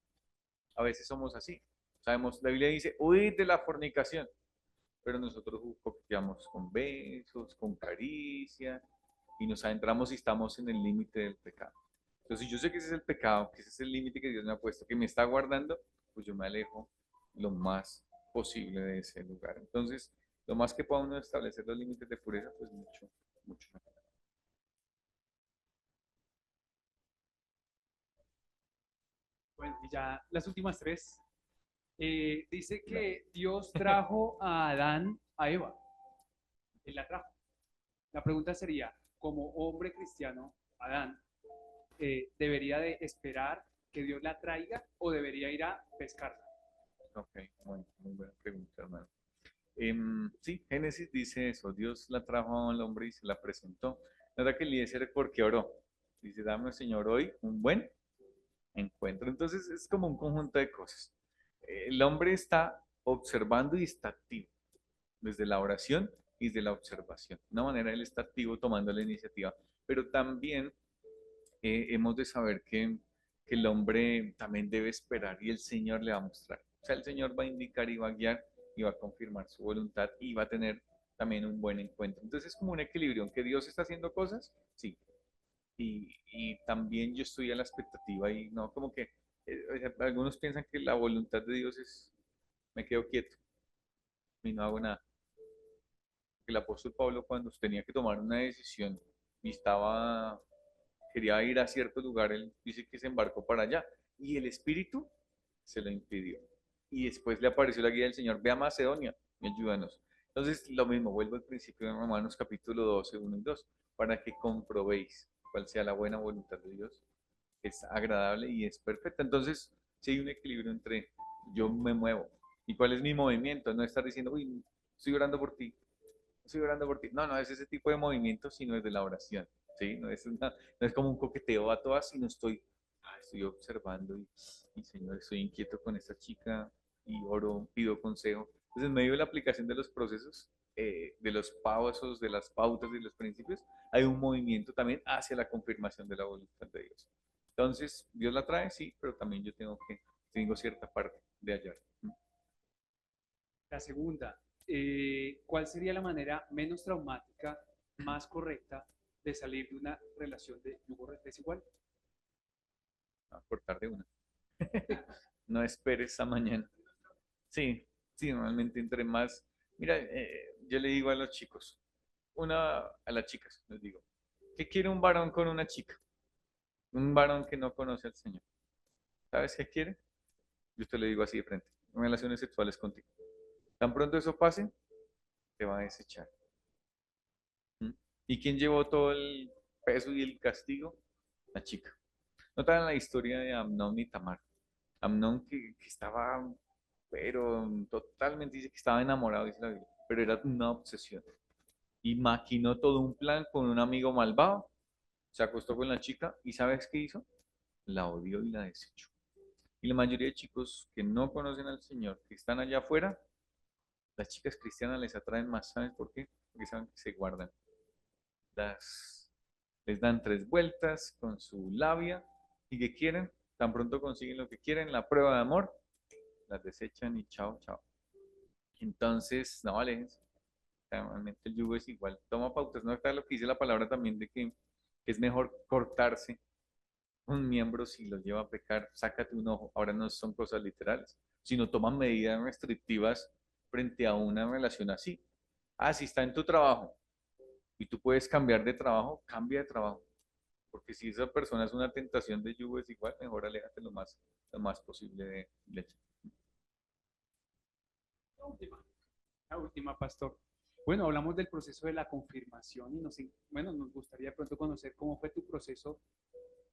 A veces somos así. Sabemos, la Biblia dice, huid de la fornicación, pero nosotros coqueteamos con besos, con caricia, y nos adentramos y estamos en el límite del pecado. Entonces, si yo sé que ese es el pecado, que ese es el límite que Dios me ha puesto, que me está guardando, pues yo me alejo lo más posible de ese lugar. Entonces, lo más que pueda uno establecer los límites de pureza, pues mucho, mucho mejor. Bueno, y ya las últimas tres. Dice que Dios trajo a Adán a Eva. Él la trajo. La pregunta sería, como hombre cristiano, Adán, ¿debería de esperar que Dios la traiga o debería ir a pescarla? Ok, bueno, muy buena pregunta, hermano. Sí, Génesis dice eso, Dios la trajo al hombre y se la presentó. Nada que Eliezer porque oró. Dice, dame, Señor, hoy un buen encuentro. Entonces es como un conjunto de cosas. El hombre está observando y está activo desde la oración y desde la observación. De una manera él está activo tomando la iniciativa, pero también hemos de saber que el hombre también debe esperar y el Señor le va a mostrar. O sea, el Señor va a indicar y va a guiar y va a confirmar su voluntad y va a tener también un buen encuentro. Entonces es como un equilibrio, aunque Dios está haciendo cosas, sí. Y también yo estoy a la expectativa y no como que o sea, algunos piensan que la voluntad de Dios es, me quedo quieto y no hago nada. El apóstol Pablo cuando tenía que tomar una decisión y quería ir a cierto lugar, él dice que se embarcó para allá y el Espíritu se lo impidió. Y después le apareció la guía del Señor, ve a Macedonia y ayúdanos. Entonces, lo mismo, vuelvo al principio de Romanos capítulo 12, 1 y 2, para que comprobéis cuál sea la buena voluntad de Dios, que es agradable y es perfecta. Entonces, si hay un equilibrio entre yo me muevo y cuál es mi movimiento, no estar diciendo, uy, estoy orando por ti, estoy orando por ti. No, no es ese tipo de movimiento, sino es de la oración. ¿Sí? No es como un coqueteo a todas, sino estoy observando y Señor, estoy inquieto con esta chica y oro, pido consejo. Entonces, en medio de la aplicación de los procesos, de los pasos, de las pautas y de los principios, hay un movimiento también hacia la confirmación de la voluntad de Dios. Entonces, Dios la trae, sí, pero también tengo cierta parte de hallar. La segunda, ¿cuál sería la manera menos traumática, más correcta de salir de una relación de yugo desigual? A cortar de una. No esperes a mañana. Sí, sí, normalmente entre más. Mira, yo le digo a los chicos, a las chicas, les digo, ¿qué quiere un varón con una chica? Un varón que no conoce al Señor. ¿Sabes qué quiere? Yo te lo digo así de frente, relaciones sexuales contigo. Tan pronto eso pase, te va a desechar. ¿Mm? ¿Y quién llevó todo el peso y el castigo? La chica. No te dan la historia de Amnón y Tamar. Amnón que estaba, pero totalmente dice que estaba enamorado, dice la Biblia, pero era una obsesión. Y maquinó todo un plan con un amigo malvado, se acostó con la chica y ¿sabes qué hizo? La odió y la desechó. Y la mayoría de chicos que no conocen al Señor, que están allá afuera, las chicas cristianas les atraen más, ¿sabes por qué? Porque saben que se guardan. Las, Les dan tres vueltas con su labia y que quieren, tan pronto consiguen lo que quieren, la prueba de amor, las desechan y chao, chao. Entonces, no, aléjense. Realmente el yugo es igual. Toma pautas, ¿no? Está lo que dice la palabra también de que es mejor cortarse un miembro si lo lleva a pecar, sácate un ojo. Ahora no son cosas literales, sino toman medidas restrictivas frente a una relación así. Ah, si está en tu trabajo y tú puedes cambiar de trabajo, cambia de trabajo. Porque si esa persona es una tentación de yugo es igual, mejor aléjate lo más posible de ella. La última, la última, pastor. Bueno, hablamos del proceso de la confirmación y bueno, nos gustaría pronto conocer cómo fue tu proceso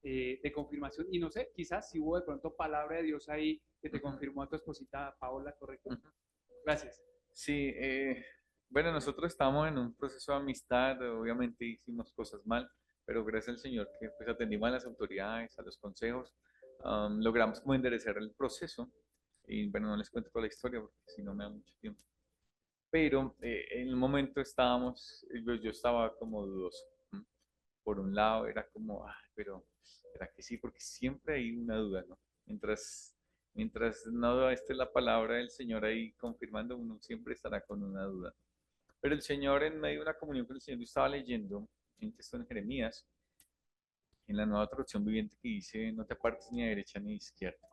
de confirmación y no sé, quizás si hubo de pronto palabra de Dios ahí que te confirmó a tu esposita Paola, ¿correcto? Ujú. Gracias. Sí, bueno, nosotros estamos en un proceso de amistad, obviamente hicimos cosas mal, pero gracias al Señor que pues atendimos a las autoridades, a los consejos, logramos como enderezar el proceso y bueno, no les cuento toda la historia porque si no me da mucho tiempo. Pero en el momento yo estaba como dudoso. ¿M? Por un lado era como, pero ¿será que sí? Porque siempre hay una duda, ¿no? Mientras no esté la palabra del Señor ahí confirmando, uno siempre estará con una duda. Pero el Señor, en medio de una comunión con el Señor, yo estaba leyendo un texto en Jeremías en la nueva traducción viviente que dice, no te apartes ni a derecha ni a izquierda.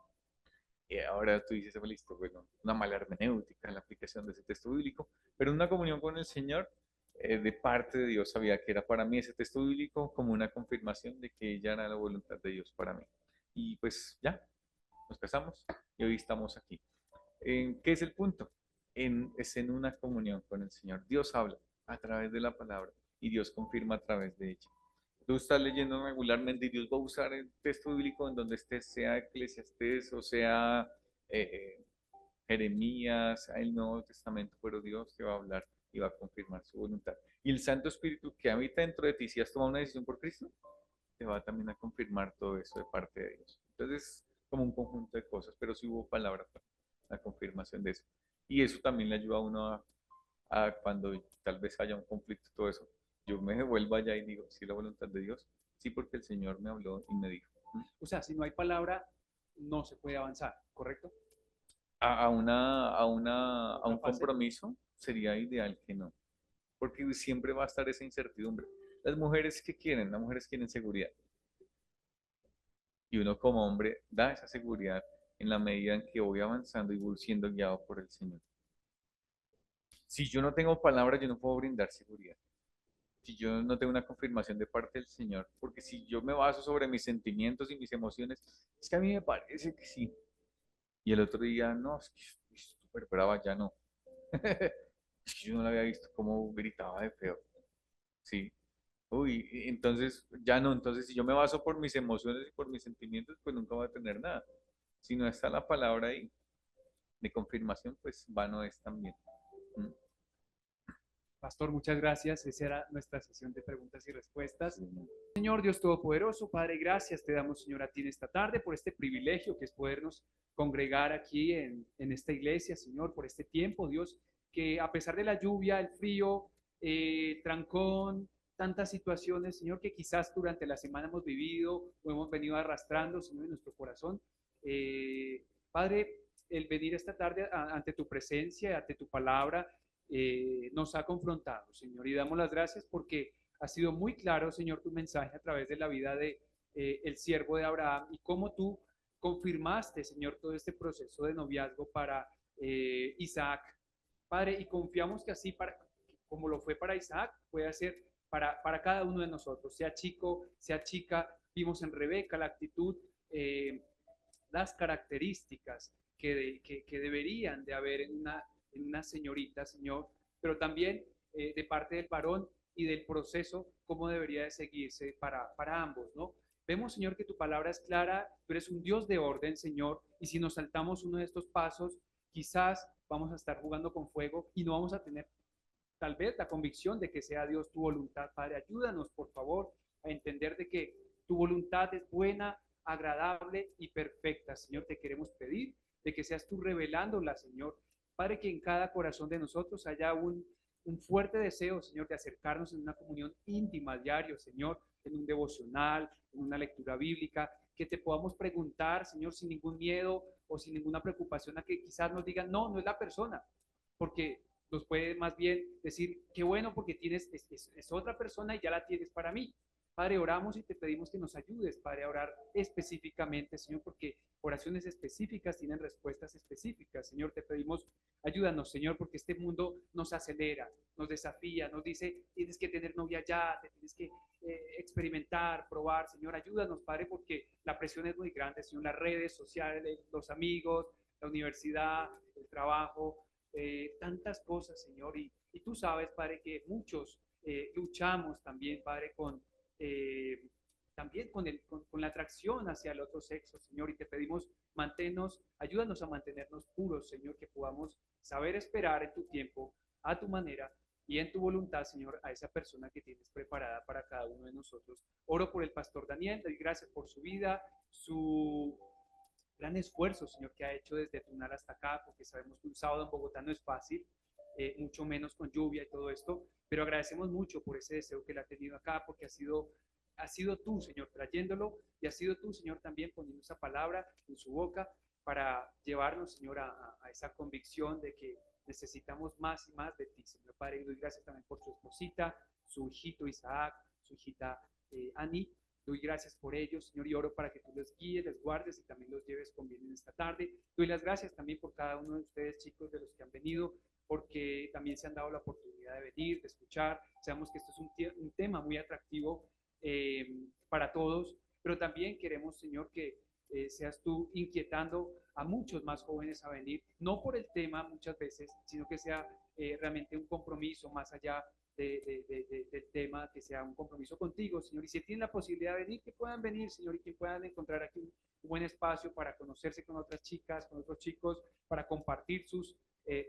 Y ahora tú dices, "Oh, listo, bueno, una mala hermenéutica en la aplicación de ese texto bíblico, pero una comunión con el Señor, de parte de Dios sabía que era para mí ese texto bíblico como una confirmación de que ya era la voluntad de Dios para mí. Y pues ya, nos casamos y hoy estamos aquí. ¿Qué es el punto? Es en una comunión con el Señor. Dios habla a través de la palabra y Dios confirma a través de ella. Tú estás leyendo regularmente y Dios va a usar el texto bíblico en donde estés, sea Eclesiastés o sea eh, Jeremías, sea el Nuevo Testamento, pero Dios te va a hablar y va a confirmar su voluntad. Y el Santo Espíritu que habita dentro de ti, si has tomado una decisión por Cristo, te va también a confirmar todo eso de parte de Dios. Entonces, como un conjunto de cosas, pero sí hubo palabra para la confirmación de eso. Y eso también le ayuda a uno a cuando tal vez haya un conflicto, todo eso. Yo me devuelvo allá y digo, sí, la voluntad de Dios, sí, porque el Señor me habló y me dijo. O sea, si no hay palabra, no se puede avanzar, ¿correcto? A Otra un fase. compromiso sería ideal que no, porque siempre va a estar esa incertidumbre. Las mujeres, ¿qué quieren? Las mujeres quieren seguridad. Y uno como hombre da esa seguridad en la medida en que voy avanzando y voy siendo guiado por el Señor. Si yo no tengo palabra, yo no puedo brindar seguridad. Si yo no tengo una confirmación de parte del Señor, porque si yo me baso sobre mis sentimientos y mis emociones, es que a mí me parece que sí. Y el otro día, no, es que es súper brava, ya no. Es que yo no la había visto cómo gritaba de feo. Sí. Uy, entonces ya no. Entonces, si yo me baso por mis emociones y por mis sentimientos, pues nunca voy a tener nada. Si no está la palabra ahí de confirmación, pues vano es también. Mm. Pastor, muchas gracias. Esa era nuestra sesión de preguntas y respuestas. Sí. Señor Dios Todopoderoso, Padre, gracias te damos, Señor, a ti en esta tarde por este privilegio que es podernos congregar aquí en esta iglesia, Señor, por este tiempo, Dios, que a pesar de la lluvia, el frío, trancón, tantas situaciones, Señor, que quizás durante la semana hemos vivido o hemos venido arrastrando, Señor, en nuestro corazón. Padre, el venir esta tarde ante tu presencia, ante tu palabra, nos ha confrontado, Señor, y damos las gracias porque ha sido muy claro, Señor, tu mensaje a través de la vida de el siervo de Abraham y cómo tú confirmaste, Señor, todo este proceso de noviazgo para Isaac, Padre, y confiamos que así, como lo fue para Isaac, puede ser para cada uno de nosotros, sea chico, sea chica. Vimos en Rebeca la actitud, las características que deberían de haber en una señorita, Señor, pero también de parte del varón y del proceso, cómo debería de seguirse para ambos, ¿no? Vemos, Señor, que tu palabra es clara, tú eres un Dios de orden, Señor, y si nos saltamos uno de estos pasos, quizás vamos a estar jugando con fuego y no vamos a tener tal vez la convicción de que sea Dios tu voluntad. Padre, ayúdanos, por favor, a entender de que tu voluntad es buena, agradable y perfecta. Señor, te queremos pedir de que seas tú revelándola, Señor. Padre, que en cada corazón de nosotros haya un fuerte deseo, Señor, de acercarnos en una comunión íntima diario, Señor, en un devocional, en una lectura bíblica, que te podamos preguntar, Señor, sin ningún miedo o sin ninguna preocupación a que quizás nos digan, no, no es la persona, porque nos puede más bien decir, qué bueno porque tienes, es otra persona y ya la tienes para mí. Padre, oramos y te pedimos que nos ayudes, Padre, a orar específicamente, Señor, porque oraciones específicas tienen respuestas específicas. Señor, te pedimos, ayúdanos, Señor, porque este mundo nos acelera, nos desafía, nos dice, tienes que tener novia ya, te tienes que experimentar, probar. Señor, ayúdanos, Padre, porque la presión es muy grande, Señor, las redes sociales, los amigos, la universidad, el trabajo, tantas cosas, Señor, y tú sabes, Padre, que muchos luchamos también, Padre, eh, también con la atracción hacia el otro sexo, Señor, y te pedimos, manténnos, ayúdanos a mantenernos puros, Señor, que podamos saber esperar en tu tiempo, a tu manera y en tu voluntad, Señor, a esa persona que tienes preparada para cada uno de nosotros. Oro por el pastor Daniel, doy gracias por su vida, su gran esfuerzo, Señor, que ha hecho desde Tunal hasta acá, porque sabemos que un sábado en Bogotá no es fácil, mucho menos con lluvia y todo esto, pero agradecemos mucho por ese deseo que él ha tenido acá, porque ha sido tú, Señor, trayéndolo, y ha sido tú, Señor, también poniendo esa palabra en su boca para llevarnos, Señor, a esa convicción de que necesitamos más y más de ti, Señor Padre. Y doy gracias también por su esposita, su hijito Isaac, su hijita Ani, Doy gracias por ellos, Señor, y oro para que tú les guíes, les guardes y también los lleves con bien en esta tarde. Doy las gracias también por cada uno de ustedes, chicos, de los que han venido, porque también se han dado la oportunidad de venir, de escuchar. Sabemos que esto es un tema muy atractivo para todos, pero también queremos, Señor, que seas tú inquietando a muchos más jóvenes a venir, no por el tema muchas veces, sino que sea realmente un compromiso más allá del tema, que sea un compromiso contigo, Señor. Y si tienen la posibilidad de venir, que puedan venir, Señor, y que puedan encontrar aquí un buen espacio para conocerse con otras chicas, con otros chicos, para compartir sus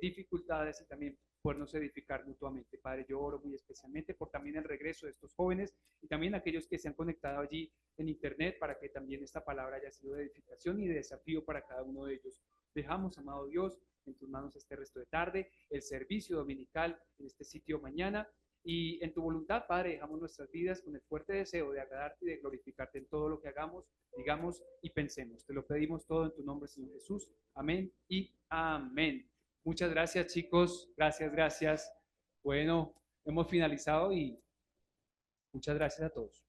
dificultades y también podernos edificar mutuamente. Padre, yo oro muy especialmente por también el regreso de estos jóvenes y también aquellos que se han conectado allí en internet para que también esta palabra haya sido de edificación y de desafío para cada uno de ellos. Dejamos, amado Dios, en tus manos este resto de tarde, el servicio dominical en este sitio mañana. Y en tu voluntad, Padre, dejamos nuestras vidas con el fuerte deseo de agradarte y de glorificarte en todo lo que hagamos, digamos y pensemos. Te lo pedimos todo en tu nombre, Señor Jesús. Amén y amén. Muchas gracias, chicos. Gracias, gracias. Bueno, hemos finalizado y muchas gracias a todos.